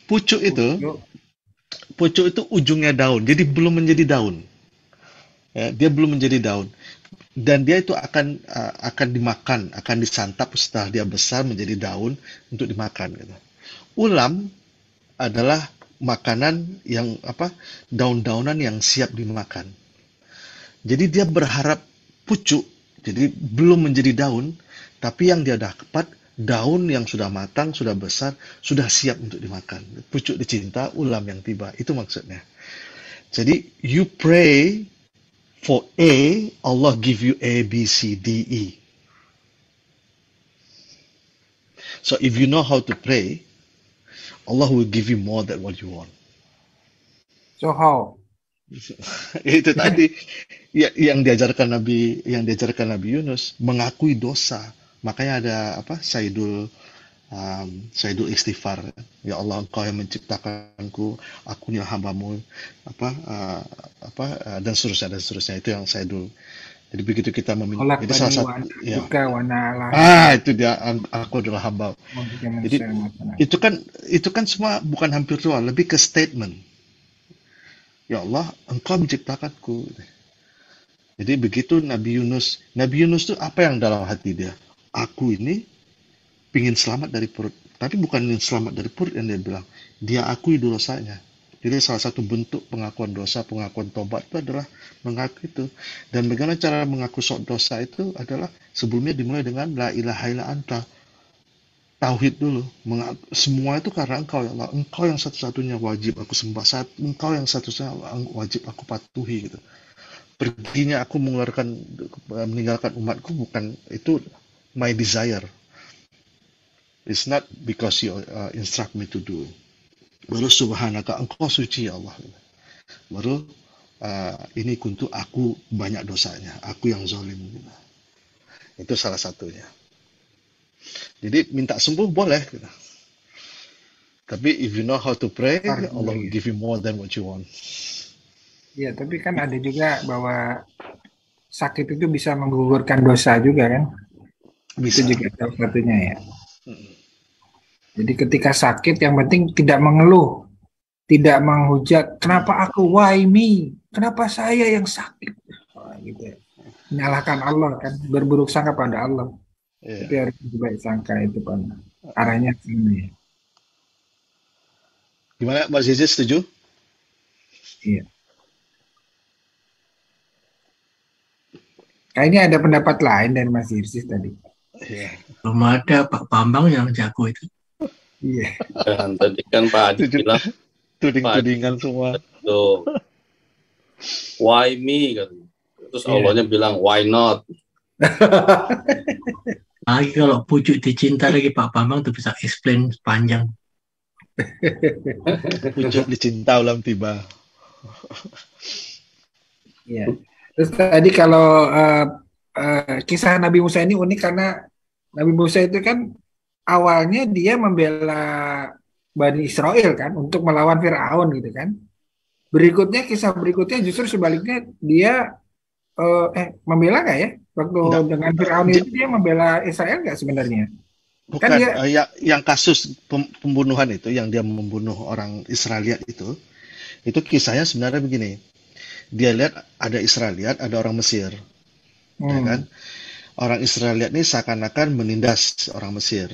Pucuk itu,
Pucuk.
pucuk itu ujungnya daun, jadi belum menjadi daun. Ya, dia belum menjadi daun. Dan dia itu akan dimakan, akan disantap setelah dia besar menjadi daun untuk dimakan. Gitu. Ulam adalah makanan yang daun-daunan yang siap dimakan. Jadi dia berharap pucuk, jadi belum menjadi daun, tapi yang dia dapat daun yang sudah matang, sudah besar, sudah siap untuk dimakan. Pucuk dicinta, ulam yang tiba. Itu maksudnya. Jadi you pray for A, Allah give you A, B, C, D, E. So if you know how to pray, Allah will give you more than what you want.
So how?
Itu tadi yang diajarkan Nabi Yunus, mengakui dosa. Makanya ada Saidul istighfar. Ya Allah, Engkau yang menciptakanku, aku ni hambamu, dan seterusnya itu yang Saidul. Jadi begitu kita meminta,
Kolak
jadi salah
bani
satu
wana
ya.
juga wana ala.
Itu dia, aku adalah hamba. Jadi itu kan semua bukan hampir doa, lebih ke statement. Ya Allah, Engkau menciptakanku. Jadi begitu Nabi Yunus itu apa yang dalam hati dia? Aku ini pingin selamat dari perut, tapi bukan ingin selamat dari perut yang dia bilang. Dia akui dosanya. Jadi salah satu bentuk pengakuan dosa, pengakuan tobat itu adalah mengaku itu. Dan bagaimana cara mengaku dosa itu adalah sebelumnya dimulai dengan la ilaha illa anta. Tauhid dulu. Semua itu karena Engkau ya Allah. Engkau yang satu-satunya wajib aku sembah. Engkau yang satu-satunya wajib aku patuhi gitu. Perginya aku meninggalkan umatku bukan itu my desire. It's not because you instruct me to do. Baru subhanaka, engkau suci ya Allah. Baru ini kuntu aku banyak dosanya, aku yang zalim. Itu salah satunya. Jadi minta sembuh boleh. Tapi if you know how to pray, Allah will give you more than what you want.
Ya, tapi kan ada juga bahwa sakit itu bisa menggugurkan dosa juga kan?
Bisa.
Itu juga salah satunya ya. Jadi ketika sakit yang penting tidak mengeluh, tidak menghujat, kenapa aku, why me, kenapa saya yang sakit, gitu ya. Menyalahkan Allah kan, berburuk sangka pada Allah. Tapi harus baik sangka itu kan arahnya sini.
Gimana Mbak Zizi, setuju?
Iya. Kayaknya ada pendapat lain dari Mas Irsis tadi.
Iya.
Belum ada Pak Bambang yang jago itu.
Iya.
Dan tadi kan Pak Adi bilang
Tuding-tudingan semua.
tuh, why me katanya. Terus
Iya.
Allahnya bilang why not.
Lagi kalau pucuk dicinta lagi Pak Bambang tuh bisa explain panjang.
Pucuk dicinta ulam tiba.
Iya. Terus tadi kalau kisah Nabi Musa ini unik karena Nabi Musa itu kan awalnya dia membela Bani Israel kan untuk melawan Firaun gitu kan. Berikutnya kisah berikutnya justru sebaliknya dia membela nggak ya waktu
Nggak.
dengan Firaun itu dia membela Israel nggak sebenarnya?
Bukan,
Kan dia-
yang kasus pembunuhan itu, yang dia membunuh orang Israeliat itu kisahnya sebenarnya begini. Dia lihat ada Israeliat, ada orang Mesir, ya kan? Orang Israeliat ini seakan-akan menindas orang Mesir,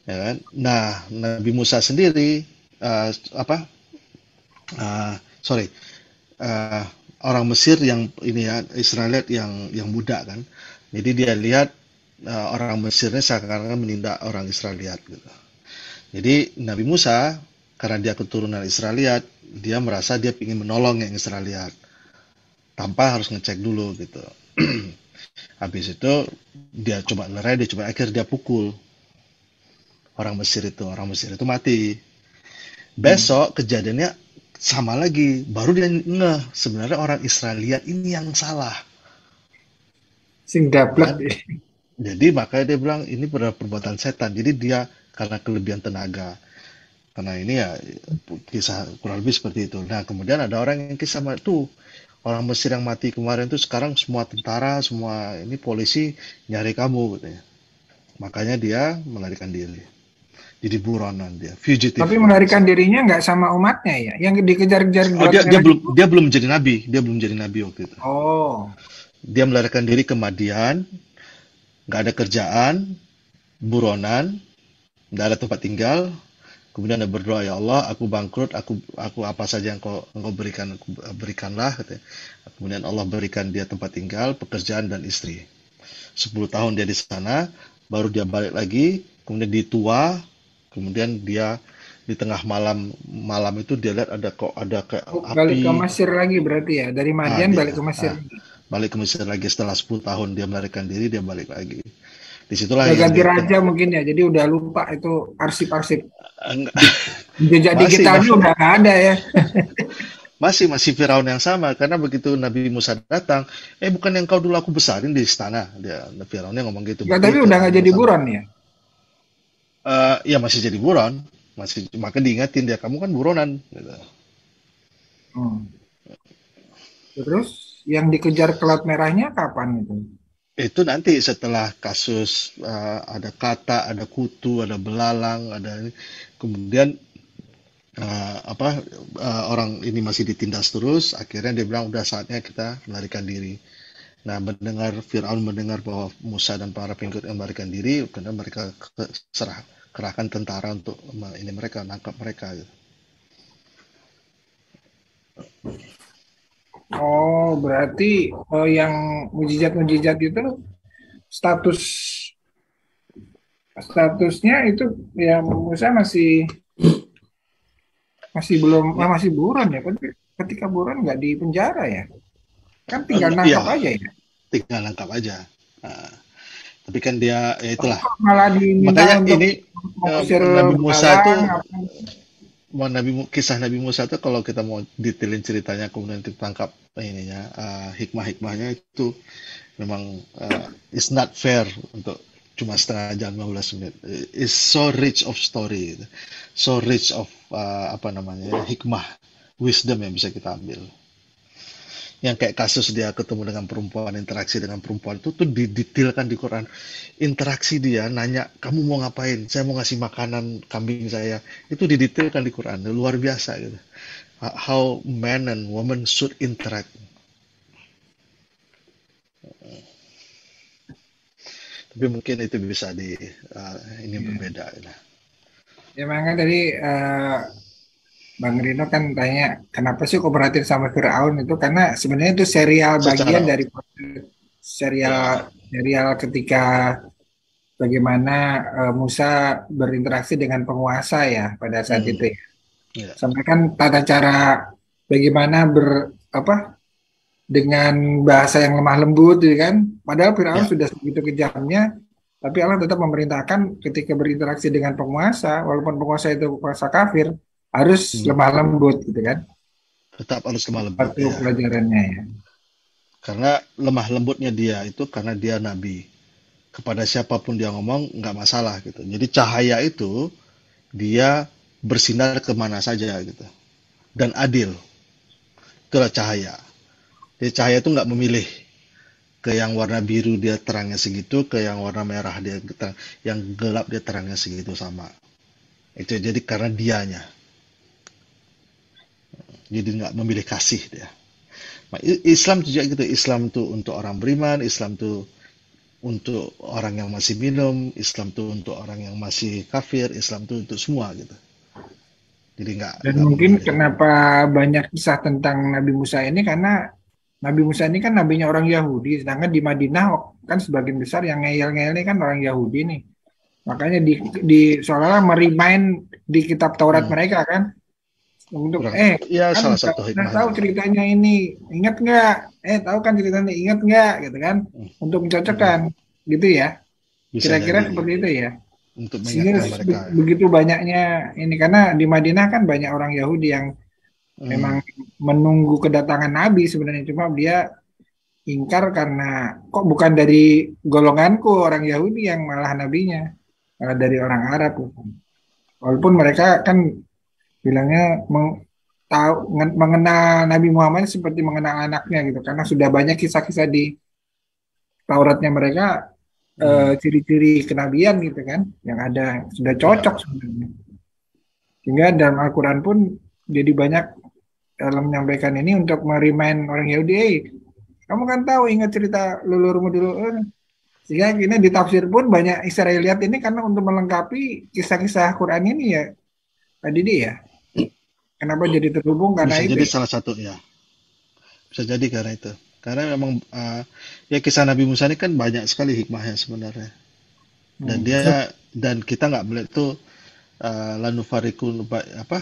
ya kan? Nah, Nabi Musa sendiri, orang Mesir yang ini ya, Israeliat yang budak kan. Jadi dia lihat orang Mesirnya seakan-akan menindak orang Israeliat gitu. Jadi Nabi Musa karena dia keturunan Israeliat, dia merasa dia ingin menolong yang Israeliat tanpa harus ngecek dulu gitu. Habis itu dia coba lerai, akhirnya dia pukul orang Mesir itu mati. Besok kejadiannya sama lagi, baru dia ngeh sebenarnya orang Israeliat ini yang salah.
sing dablek.
Jadi makanya dia bilang ini perbuatan setan. Jadi dia karena kelebihan tenaga. Karena ini ya kisah kurang lebih seperti itu. Nah kemudian ada orang yang kisah tuh orang Mesir yang mati kemarin tuh sekarang semua tentara, semua ini polisi nyari kamu katanya. Makanya dia melarikan diri. Jadi buronan dia, fugitive.
Tapi melarikan dirinya nggak sama umatnya ya, yang dikejar-kejar.
Oh, dia belum jadi nabi waktu itu.
Oh.
Dia melarikan diri ke Madian, nggak ada kerjaan, buronan, nggak ada tempat tinggal. Kemudian dia berdoa, ya Allah, aku bangkrut, aku apa saja yang engkau berikan, berikanlah. Katanya. Kemudian Allah berikan dia tempat tinggal, pekerjaan dan istri. 10 tahun dia di sana, baru dia balik lagi, kemudian ditua, kemudian dia di tengah malam itu dia lihat ada kayak api.
Balik ke Mesir lagi berarti ya, dari Madian balik ke Mesir.
Balik ke Mesir lagi setelah 10 tahun dia melarikan diri, dia balik lagi. Disitulah
ganti raja mungkin ya, jadi udah lupa itu arsip-arsip. Jejak digitalnya udah nggak ada ya.
masih Firaun yang sama, karena begitu Nabi Musa datang, bukan yang kau dulu aku besarin di istana, dia Firaunnya ngomong gitu.
Nggak, tapi udah nggak jadi buron ya?
Ya masih jadi buron, maka diingatin dia, kamu kan buronan. Gitu.
Terus yang dikejar ke Laut Merahnya kapan itu?
Itu nanti setelah kasus ada kata, ada kutu, ada belalang, ada kemudian orang ini masih ditindas terus. Akhirnya dia bilang udah saatnya kita melarikan diri. Nah, Firaun mendengar bahwa Musa dan para pengikutnya melarikan diri, karena mereka kerahkan tentara untuk nangkap mereka. Gitu.
Oh, berarti yang mujizat itu statusnya itu ya Musa masih belum masih buron ya, ketika buron nggak di penjara ya, kan tinggal nangkap aja ya.
Tinggal nangkap aja. Tapi kan dia ya itulah.
Malah
makanya ini Nabi Musa itu. Kisah Nabi Musa itu kalau kita mau detailin ceritanya kemudian ditangkap hikmah-hikmahnya itu memang it's not fair untuk cuma setengah jam 15 menit. It's so rich of story, so rich of hikmah, wisdom yang bisa kita ambil. Yang kayak kasus dia ketemu dengan perempuan, interaksi dengan perempuan itu tuh didetailkan di Quran. Interaksi dia, nanya, kamu mau ngapain? Saya mau ngasih makanan kambing saya. Itu didetailkan di Quran, luar biasa gitu. How man and woman should interact. Tapi mungkin itu bisa ini berbeda.
Ya makanya tadi Bang Rino kan tanya kenapa sih kooperatif sama Firaun itu, karena sebenarnya itu serial bagian dari serial serial ketika bagaimana Musa berinteraksi dengan penguasa ya pada saat
Hmm.
itu ya.
Ya.
Sampai kan tata cara bagaimana dengan bahasa yang lemah lembut gitu kan. Padahal Firaun
Ya.
sudah segitu kejamnya, tapi Allah tetap memerintahkan ketika berinteraksi dengan penguasa, walaupun penguasa itu penguasa kafir, harus
Hmm.
lemah lembut gitu kan.
Tetap harus lemah lembut
Satu
ya.
pelajarannya ya.
Karena lemah lembutnya dia itu karena dia nabi. Kepada siapapun dia ngomong nggak masalah gitu. Jadi cahaya itu dia bersinar kemana saja gitu. Dan adil. Itulah cahaya. Jadi cahaya itu nggak memilih ke yang warna biru dia terangnya segitu, ke yang warna merah dia yang gelap dia terangnya segitu sama. Itu jadi karena dianya. Jadi nggak memilih kasih dia. Nah, Islam juga gitu. Islam tuh untuk orang beriman, Islam tuh untuk orang yang masih minum, Islam tuh untuk orang yang masih kafir, Islam tuh untuk semua gitu. Jadi
Dan
nggak
mungkin
memilih.
kenapa banyak kisah tentang Nabi Musa ini karena Nabi Musa ini kan nabinya orang Yahudi, sedangkan di Madinah kan sebagian besar yang ngeyel-ngeyel ini kan orang Yahudi nih. Makanya di seolah-olah merimain di kitab Taurat
Hmm,
mereka kan untuk
kurang. Ya
kan
salah
udah
satu
udah tahu
hikmahnya lah.
ceritanya ini, ingat nggak? Tahu kan ceritanya, ingat nggak? Gitu kan?
Hmm,
Untuk
hmm,
mencocokkan, gitu ya.
bisa
Kira-kira
jadi
seperti itu ya.
untuk
Sehingga
mengingatkan mereka ya.
begitu banyaknya ini karena di Madinah kan banyak orang Yahudi yang
Hmm,
memang menunggu kedatangan Nabi sebenarnya, cuma dia ingkar karena kok bukan dari golonganku orang Yahudi yang malah nabinya, malah dari orang Arab. Walaupun mereka kan bilangnya mengenal Nabi Muhammad seperti mengenal anaknya gitu, karena sudah banyak kisah-kisah di Tauratnya mereka,
hmm,
ciri-ciri kenabian gitu kan, yang ada sudah
ya.
cocok sebenarnya. Sehingga dalam Al-Quran pun jadi banyak dalam menyampaikan ini untuk merimain orang Yahudi, kamu kan tahu ingat cerita leluhurmu dulu. Sehingga ini di tafsir pun banyak Israeliat ini karena untuk melengkapi kisah-kisah Quran ini ya, tadi dia ya. Kenapa jadi terhubung karena
Bisa
itu
jadi
ya.
salah satunya. Bisa jadi karena itu. Karena memang ya kisah Nabi Musa ini kan banyak sekali hikmahnya sebenarnya. Dan
Hmm.
dan kita nggak melihat tuh apa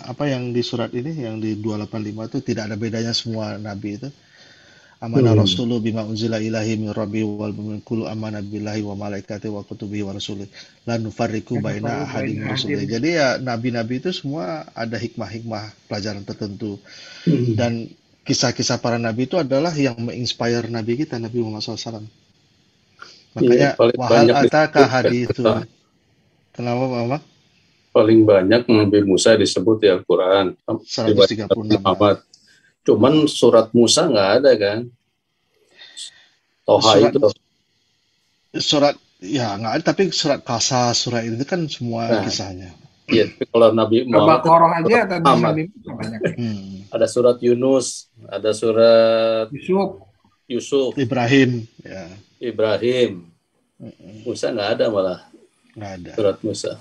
apa yang di surat ini yang di 285 itu tidak ada bedanya semua nabi itu. Amana rasulu bima unzila ilahi min rabbi wal mu'minun kullu amana billahi wa malaikati wa kutubihi wa rasulih la nufarriqu
Karena
baina
perlu
ahadin min
banyak hadir.
rusulih. Jadi ya nabi-nabi itu semua ada hikmah-hikmah pelajaran tertentu.
Hmm.
Dan kisah-kisah para nabi itu adalah yang menginspire nabi kita Nabi Muhammad SAW.
Iya,
Makanya
paling
wahal
banyak
ataka
disebut ya,
hadithu. Kenapa Mama?
paling banyak Nabi Musa disebut di Al-Quran dibanding Nabi
136 ya.
Muhammad. Cuman surat Musa nggak ada kan? Toha
Surat
itu.
surat ya nggak ada, tapi surat Kasas, surat itu kan semua
Nah,
kisahnya.
iya, tapi kalau Nabi Muhammad kan
Al-Baqarah aja
surat
tentang
Muhammad.
Nabi Musa banyak.
Ada surat Yunus, ada surat
Yusuf,
Yusuf,
Ibrahim ya
Ibrahim. Musa nggak ada malah
nggak ada.
surat Musa.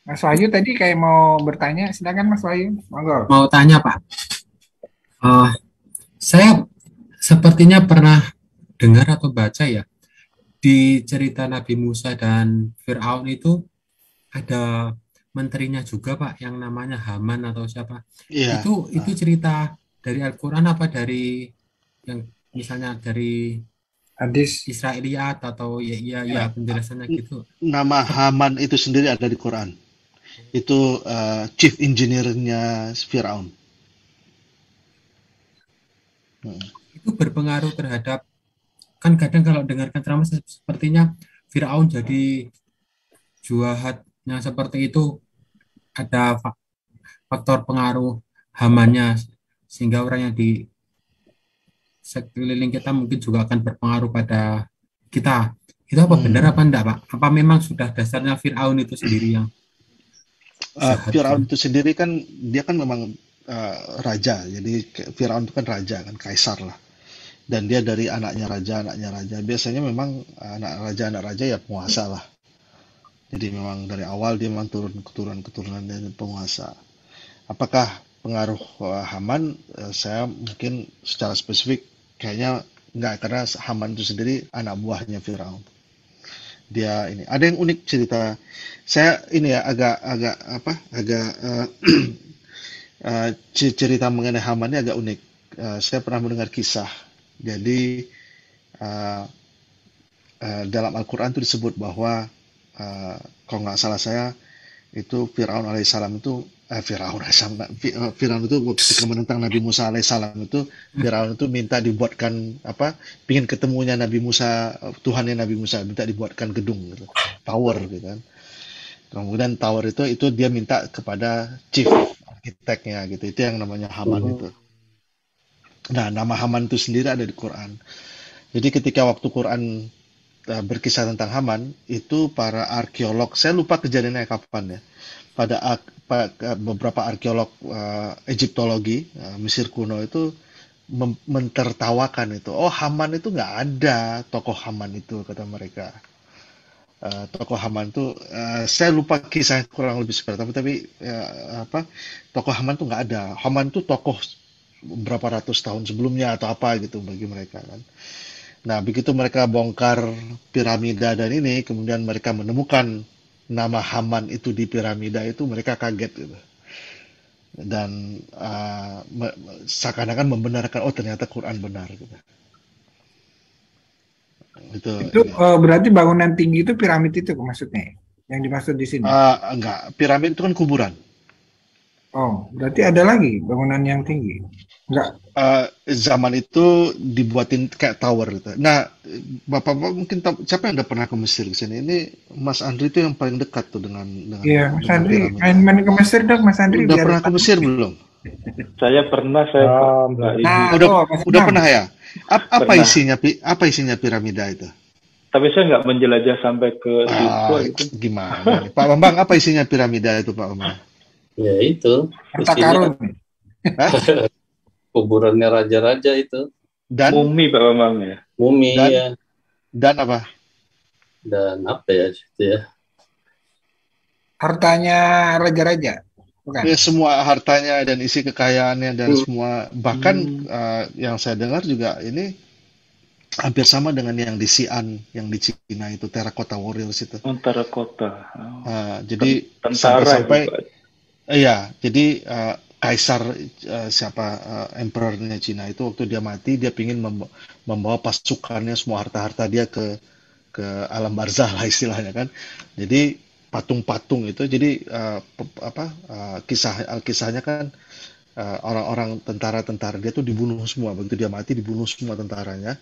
Mas Wahyu tadi kayak mau bertanya, silakan Mas Wahyu, monggo.
Mau tanya Pak, saya sepertinya pernah dengar atau baca ya di cerita Nabi Musa dan Fir'aun itu ada menterinya juga Pak yang namanya Haman atau siapa.
Iya.
Itu cerita dari Al-Quran apa dari yang misalnya dari
Hadis.
Israiliyat atau ya penjelasannya gitu.
Nama Haman itu sendiri ada di Quran. Itu chief engineer-nya Firaun.
Itu berpengaruh terhadap, kan kadang kalau dengarkan ceramah sepertinya Firaun jadi jahatnya seperti itu, ada faktor pengaruh Hamannya sehingga orang yang di sekeliling kita mungkin juga akan berpengaruh pada kita. Itu apa benar apa enggak Pak? Apa memang sudah dasarnya Firaun itu sendiri yang jahat
Firaun
gitu?
itu sendiri kan dia kan memang raja. Jadi Firaun itu kan raja kan, kaisar lah. Dan dia dari anaknya raja. Biasanya memang anak raja ya penguasa lah. Jadi memang dari awal dia memang turun keturunan dari penguasa. Apakah pengaruh Haman, saya mungkin secara spesifik kayaknya nggak, karena Haman itu sendiri anak buahnya Firaun. Dia ini ada yang unik cerita. Saya ini ya cerita mengenai Haman ini agak unik. Saya pernah mendengar kisah. Jadi dalam Al-Quran itu disebut bahwa kalau nggak salah saya itu Firaun alaihissalam itu Firaun itu ketika menentang Nabi Musa alaihissalam itu, Firaun itu minta dibuatkan pingin ketemunya Nabi Musa, Tuhannya Nabi Musa, minta dibuatkan gedung gitu, tower gitu kan. Kemudian tower itu dia minta kepada chief arsiteknya gitu, itu yang namanya Haman itu. Nah, nama Haman itu sendiri ada di Quran. Jadi ketika waktu Quran berkisah tentang Haman, itu para arkeolog, saya lupa kejadiannya kapan ya, pada beberapa arkeolog Egyptologi Mesir kuno itu mentertawakan itu. Oh, Haman itu nggak ada tokoh Haman itu, kata mereka. Tokoh Haman itu saya lupa kisahnya kurang lebih seperti tapi tokoh Haman itu nggak ada. Haman itu tokoh berapa ratus tahun sebelumnya atau apa gitu bagi mereka kan. Nah, begitu mereka bongkar piramida dan ini, kemudian mereka menemukan nama Haman itu di piramida itu, mereka kaget gitu. Dan seakan-akan membenarkan, oh ternyata Quran benar gitu.
Itu berarti bangunan tinggi itu piramid itu maksudnya? Yang dimaksud di sini?
Enggak, piramid itu kan kuburan.
Oh, berarti ada lagi bangunan yang tinggi? Enggak.
Zaman itu dibuatin kayak tower gitu. Nah, Bapak-bapak mungkin tahu, siapa yang udah pernah ke Mesir ke sini? Ini Mas Andri itu yang paling dekat tuh dengan
Iya, Mas Andri main ke Mesir dong, Mas Andri.
Udah pernah ke Mesir belum?
Saya pernah,
udah pernah ya? Apa isinya piramida itu?
Tapi saya nggak menjelajah sampai ke situ.
Gimana? Pak Bambang, apa isinya piramida itu, Pak Bambang?
Ya itu.
Harta karun.
Kuburannya raja-raja itu.
Dan
mumi, Pak Bambang ya.
Mumi
dan,
ya.
Dan apa?
Dan apa ya itu ya?
Hartanya raja-raja. Bukan.
Ya, semua hartanya dan isi kekayaannya dan semua, bahkan yang saya dengar juga ini hampir sama dengan yang di Xi'an, yang di Cina itu, Terracotta Warriors itu.
Terracotta.
Jadi
tentara
sampai iya, jadi kaisar emperornya Cina itu waktu dia mati, dia ingin membawa pasukannya, semua harta-harta dia ke alam barzah lah istilahnya kan. Jadi patung-patung itu, jadi kisahnya kan orang-orang tentara-tentara dia tuh dibunuh semua, begitu dia mati dibunuh semua tentaranya,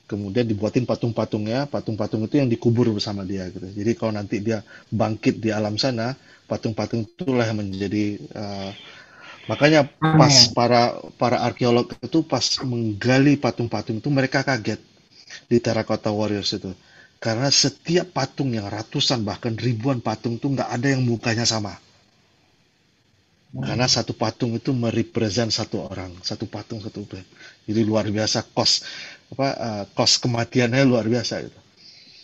kemudian dibuatin patung-patungnya, patung-patung itu yang dikubur bersama dia gitu. Jadi kalau nanti dia bangkit di alam sana, patung-patung itulah yang menjadi makanya pas para arkeolog itu pas menggali patung-patung itu, mereka kaget di Terracotta Warriors itu. Karena setiap patung yang ratusan bahkan ribuan patung itu nggak ada yang mukanya sama. Karena satu patung itu merepresent satu orang, satu patung satu band. Jadi luar biasa kos kematiannya luar biasa itu.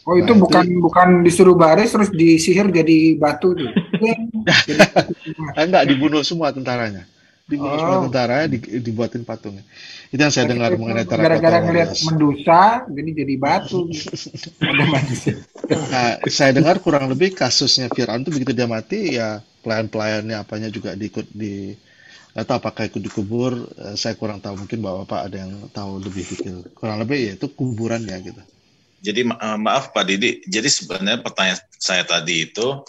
Oh, itu bukan disuruh baris terus disihir jadi batu tuh.
Enggak, dibunuh semua tentaranya. Dibunuh semua tentaranya, dibuatin patungnya. Itu yang saya dengar mengenai Terracotta Warriors.
Gara-gara ngeliat Medusa, jadi batu.
Nah, saya dengar kurang lebih kasusnya Firaun itu begitu dia mati, ya pelayan-pelayannya apanya juga atau apakah ikut dikubur, saya kurang tahu. Mungkin Bapak ada yang tahu lebih detail. Kurang lebih ya itu kuburannya gitu.
Jadi maaf Pak Didi, jadi sebenarnya pertanyaan saya tadi itu,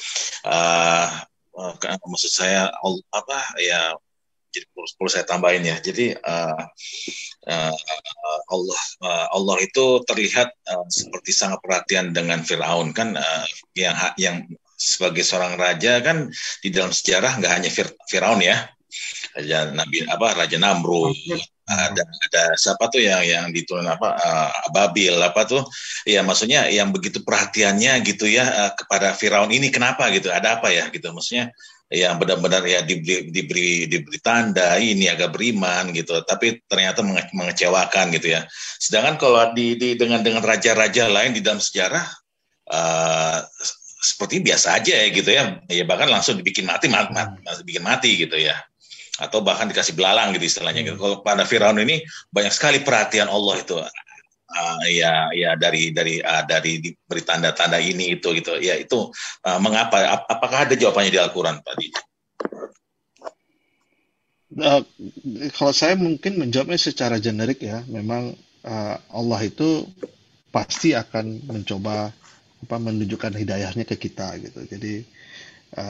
maksud saya jadi perlu saya tambahin ya. Jadi Allah itu terlihat seperti sangat perhatian dengan Firaun kan, yang sebagai seorang raja kan di dalam sejarah nggak hanya Firaun ya, Raja Namrud, ada siapa tuh yang ditulis Babil ya, maksudnya yang begitu perhatiannya gitu ya kepada Firaun ini, kenapa gitu, ada apa ya gitu, maksudnya yang benar-benar ya diberi tanda ini agak beriman gitu, tapi ternyata mengecewakan gitu ya. Sedangkan kalau dengan raja-raja lain di dalam sejarah seperti biasa aja ya gitu ya, bahkan langsung dibikin mati gitu ya. atau bahkan dikasih belalang gitu istilahnya gitu. Kalau pada Firaun ini banyak sekali perhatian Allah itu. Ya dari diberi tanda-tanda ini itu gitu. Ya itu mengapa? Apakah ada jawabannya di Al-Qur'an tadi?
Kalau saya mungkin menjawabnya secara generik ya, memang Allah itu pasti akan mencoba menunjukkan hidayahnya ke kita gitu. Jadi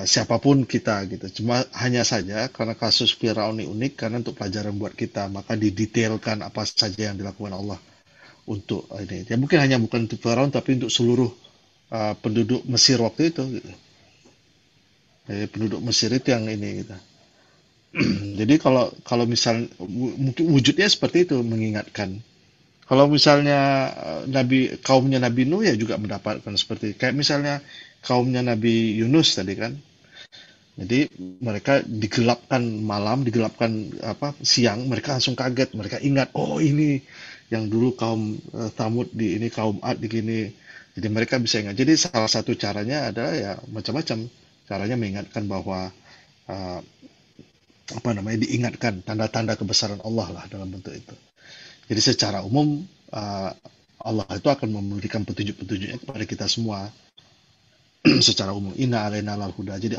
siapapun kita gitu. Cuma hanya saja karena kasus Firaun ini unik, karena untuk pelajaran buat kita, maka didetailkan apa saja yang dilakukan Allah untuk ini. Ya mungkin hanya bukan untuk Firaun tapi untuk seluruh penduduk Mesir waktu itu gitu. Penduduk Mesir itu yang ini gitu. Jadi kalau misal mungkin wujudnya seperti itu, mengingatkan. Kalau misalnya kaumnya Nabi Nuh ya juga mendapatkan seperti kayak misalnya kaumnya Nabi Yunus tadi kan. Jadi mereka digelapkan malam, digelapkan siang, mereka langsung kaget, mereka ingat, oh ini yang dulu kaum Thamud di ini, kaum Ad di gini. Jadi mereka bisa ingat. Jadi salah satu caranya adalah ya macam-macam. Caranya mengingatkan bahwa diingatkan tanda-tanda kebesaran Allah lah dalam bentuk itu. Jadi secara umum Allah itu akan memberikan petunjuk-petunjuknya kepada kita semua secara umum. Inna alaina lal huda. Jadi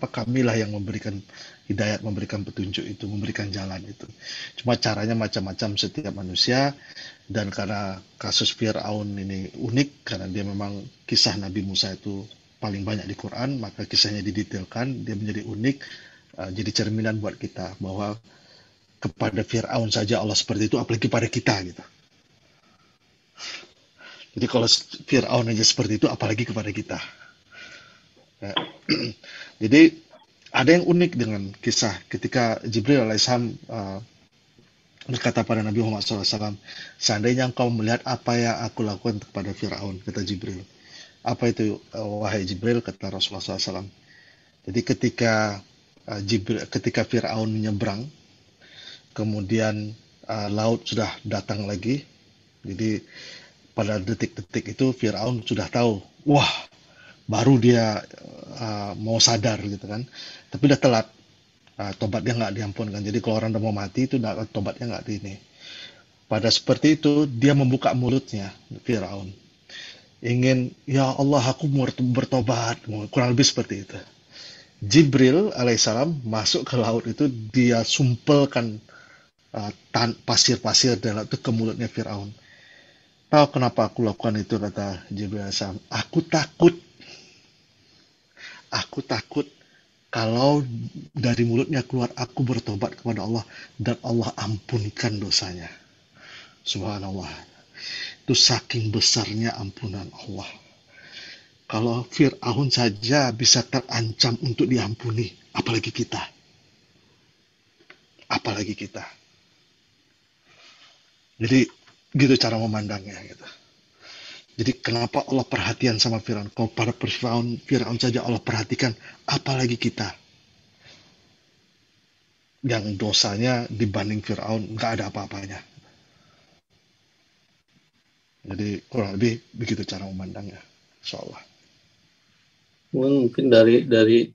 kamilah yang memberikan hidayat, memberikan petunjuk itu, memberikan jalan itu. Cuma caranya macam-macam setiap manusia, dan karena kasus Fir'aun ini unik karena dia memang kisah Nabi Musa itu paling banyak di Quran, maka kisahnya didetailkan, dia menjadi unik. Jadi cerminan buat kita bahwa kepada Fir'aun saja Allah seperti itu, apalagi pada kita gitu. Jadi kalau Fir'aun aja seperti itu, apalagi kepada kita. Jadi ada yang unik dengan kisah ketika Jibril alaihissalam berkata pada Nabi Muhammad SAW, seandainya engkau melihat apa yang aku lakukan kepada Fir'aun, kata Jibril. Apa itu, wahai Jibril, kata Rasulullah SAW. Jadi ketika Fir'aun menyeberang, kemudian laut sudah datang lagi. Jadi pada detik-detik itu Fir'aun sudah tahu, wah, baru dia mau sadar gitu kan. Tapi udah telat, tobatnya nggak diampunkan. Jadi kalau orang udah mau mati itu tobatnya nggak ini. Pada seperti itu dia membuka mulutnya, Fir'aun. Ingin, ya Allah aku mau bertobat, kurang lebih seperti itu. Jibril alaihissalam masuk ke laut itu, dia sumpelkan pasir-pasir dan itu ke mulutnya Fir'aun. Tahu kenapa aku lakukan itu, kata Jibril alaihissalam? Aku takut kalau dari mulutnya keluar aku bertobat kepada Allah dan Allah ampunkan dosanya. Subhanallah. Itu saking besarnya ampunan Allah. Kalau Fir'aun saja bisa terancam untuk diampuni, apalagi kita. Apalagi kita. Jadi gitu cara memandangnya gitu. Jadi kenapa Allah perhatian sama Fir'aun? Kalau pada Fir'aun saja Allah perhatikan, apalagi kita. Yang dosanya dibanding Fir'aun nggak ada apa-apanya. Jadi kurang lebih begitu cara memandangnya, insyaallah.
Mungkin dari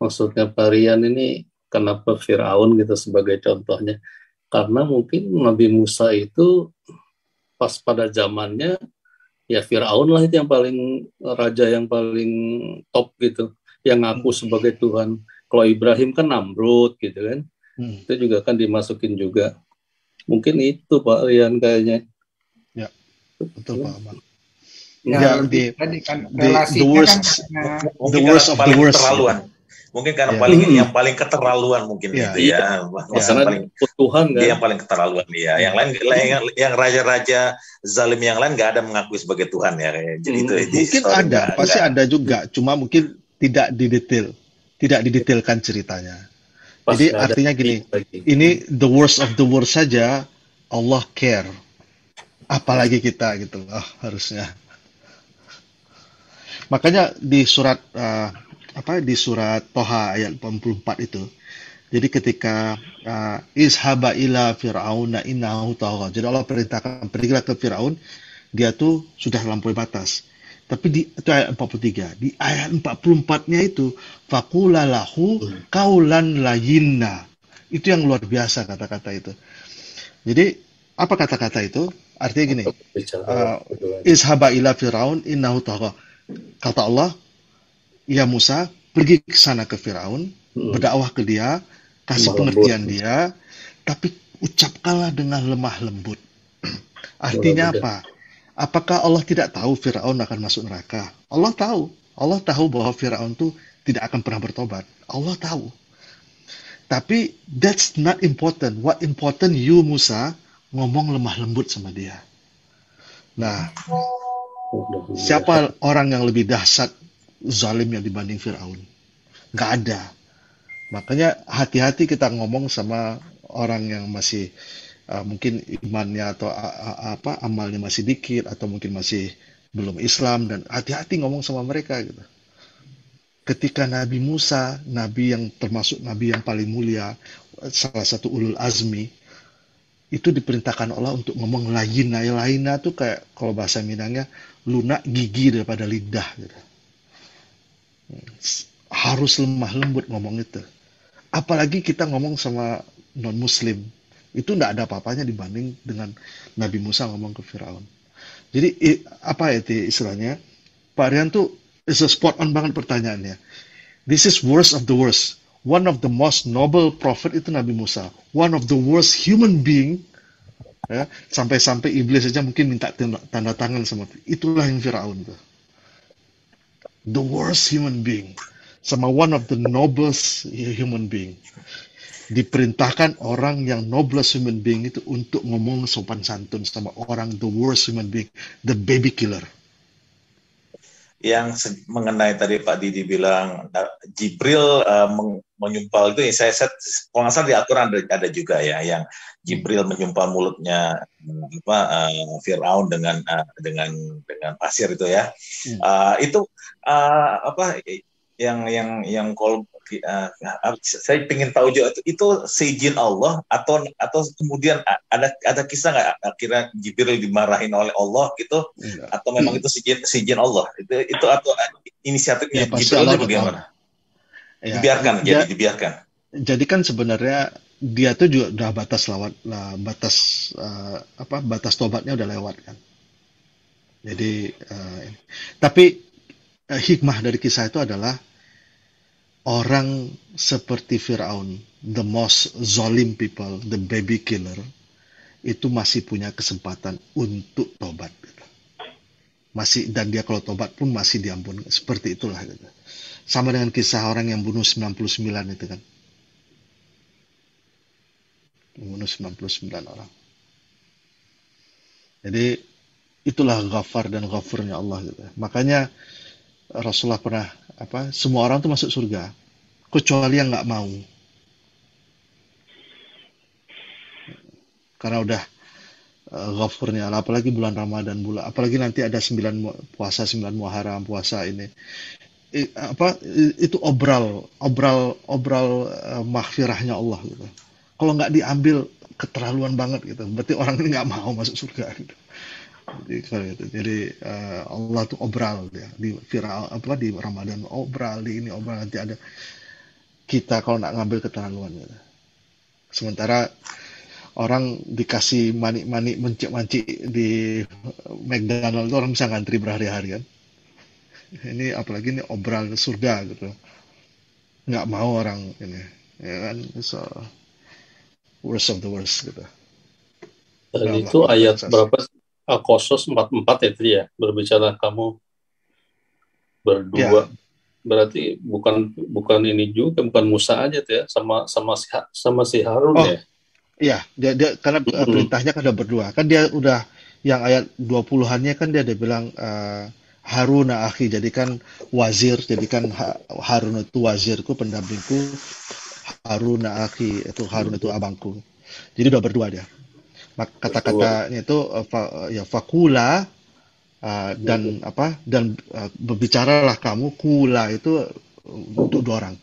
maksudnya Pak Rian ini, kenapa Fir'aun gitu sebagai contohnya? Karena mungkin Nabi Musa itu pas pada zamannya ya Fir'aun lah itu yang paling raja yang paling top gitu, yang ngaku sebagai Tuhan. Kalau Ibrahim kan Namrud gitu kan, itu juga kan dimasukin juga. Mungkin itu Pak Rian kayaknya.
Ya, betul Pak Amal.
Ya, tadi kan relasinya
the worst of the worst. Mungkin karena yang paling keterlaluan mungkin gitu ya.
Karena paling Tuhan kan.
Yang paling keterlaluan ya. Yang lain yang raja-raja zalim yang lain nggak ada mengakui sebagai Tuhan ya. Jadi itu
mungkin ada, pasti ada juga. Cuma mungkin tidak didetailkan ceritanya. Jadi artinya gini, ini the worst of the worst saja Allah care. Apalagi kita gitu harusnya. Makanya di surat surat Toha ayat 84 itu. Jadi ketika ishaba ila fir'auna innahu tagha. Jadi Allah perintahkan pergilah ke Firaun, dia tuh sudah melampaui batas. Tapi itu ayat 43. Di ayat 44-nya itu faqula lahu qaulan layyina. Itu yang luar biasa kata-kata itu. Jadi apa kata-kata itu? Artinya gini,
Bicara berdua.
ishaba ila Firaun innahu tagha. Kata Allah, ya Musa, pergi ke sana ke Firaun, berdakwah ke dia, kasih
Lemah
pengertian
lembut.
dia, tapi ucapkanlah dengan lemah lembut. Artinya
Mudah-mudahan.
apa? Apakah Allah tidak tahu Firaun akan masuk neraka? Allah tahu. Allah tahu bahwa Firaun itu tidak akan pernah bertobat. Allah tahu. Tapi that's not important. What important, you Musa ngomong lemah lembut sama dia. Nah,
Mudah-mudahan.
siapa orang yang lebih dahsyat zalimnya dibanding Firaun? Nggak ada. Makanya hati-hati kita ngomong sama orang yang masih mungkin imannya atau amalnya masih dikit atau mungkin masih belum Islam, dan hati-hati ngomong sama mereka gitu. Ketika Nabi Musa, nabi yang termasuk nabi yang paling mulia, salah satu ulul azmi, itu diperintahkan Allah untuk ngomong layina. Layina tuh kayak kalau bahasa Minangnya lunak gigi daripada lidah gitu. Harus lemah lembut ngomong itu. Apalagi kita ngomong sama non muslim, itu tidak ada apa-apanya dibanding dengan Nabi Musa ngomong ke Firaun. Jadi apa itu istilahnya? Pak Rian tuh is a spot on banget pertanyaannya. This is worst of the worst. One of the most noble prophet itu Nabi Musa. One of the worst human being. Ya, sampai-sampai iblis saja mungkin minta tanda tangan sama. Itulah yang Firaun tuh. The worst human being. Sama one of the noblest human being. Diperintahkan orang yang noblest human being itu untuk ngomong sopan santun sama orang the worst human being, the baby killer.
Yang mengenai tadi Pak Didi bilang Jibril menyumpal itu, saya kalau nggak salah di Al-Quran ada juga ya, yang Jibril menyumpal mulutnya Fir'aun dengan pasir itu ya. Itu yang kalau saya ingin tahu juga itu seizin Allah atau kemudian ada kisah nggak akhirnya Jibril dimarahin oleh Allah gitu, atau memang itu seizin Allah itu atau inisiatifnya
Ya,
Jibril itu bagaimana?
Ya,
Dibiarkan.
Jadi kan sebenarnya dia tuh juga udah batas tobatnya udah lewat kan. Jadi tapi hikmah dari kisah itu adalah orang seperti Firaun, the most zalim people, the baby killer, itu masih punya kesempatan untuk tobat. Masih, dan dia kalau tobat pun masih diampuni. Seperti itulah. Gitu. Sama dengan kisah orang yang bunuh 99 itu kan. Membunuh 99 orang. Jadi itulah ghafar dan ghafurnya Allah. Gitu. Makanya Rasulullah pernah semua orang tuh masuk surga kecuali yang nggak mau, karena udah ghafurnya. Apalagi bulan Ramadan, apalagi nanti ada 9 Muharram, puasa ini itu obral maghfirahnya Allah gitu. Kalau nggak diambil keterlaluan banget gitu, berarti orang ini nggak mau masuk surga gitu. Jadi Allah tuh obral ya di di Ramadan, obral di ini, obral nanti ada kita kalau nak ngambil keterlaluan gitu. Sementara orang dikasih manik-manik mancik-mancik di McDonald, orang bisa ngantri berhari-hari kan. Ini apalagi ini obral surga gitu, nggak mau orang ini ya kan. So worst of the worst gitu.
Dan itu ayat berapa? Al-Qasas 44 ya tadi ya, berbicara kamu berdua. Ya. Berarti bukan ini juga, bukan Musa aja tuh ya, sama si Harun ya.
Iya, dia karena perintahnya kan udah berdua. Kan dia udah yang ayat 20-annya kan dia bilang Harun akhi, jadikan wazir, jadikan Harun itu wazirku, pendampingku, Harun akhi, itu Harun itu abangku. Jadi udah berdua dia. Kata-katanya itu fakula dan berbicaralah kamu, kula itu untuk dua orang,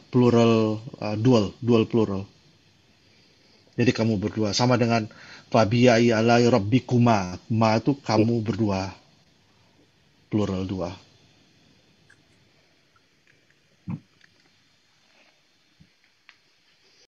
plural, dual plural. Jadi kamu berdua, sama dengan fabiyai alai rabbikuma, ma itu kamu berdua, plural 2.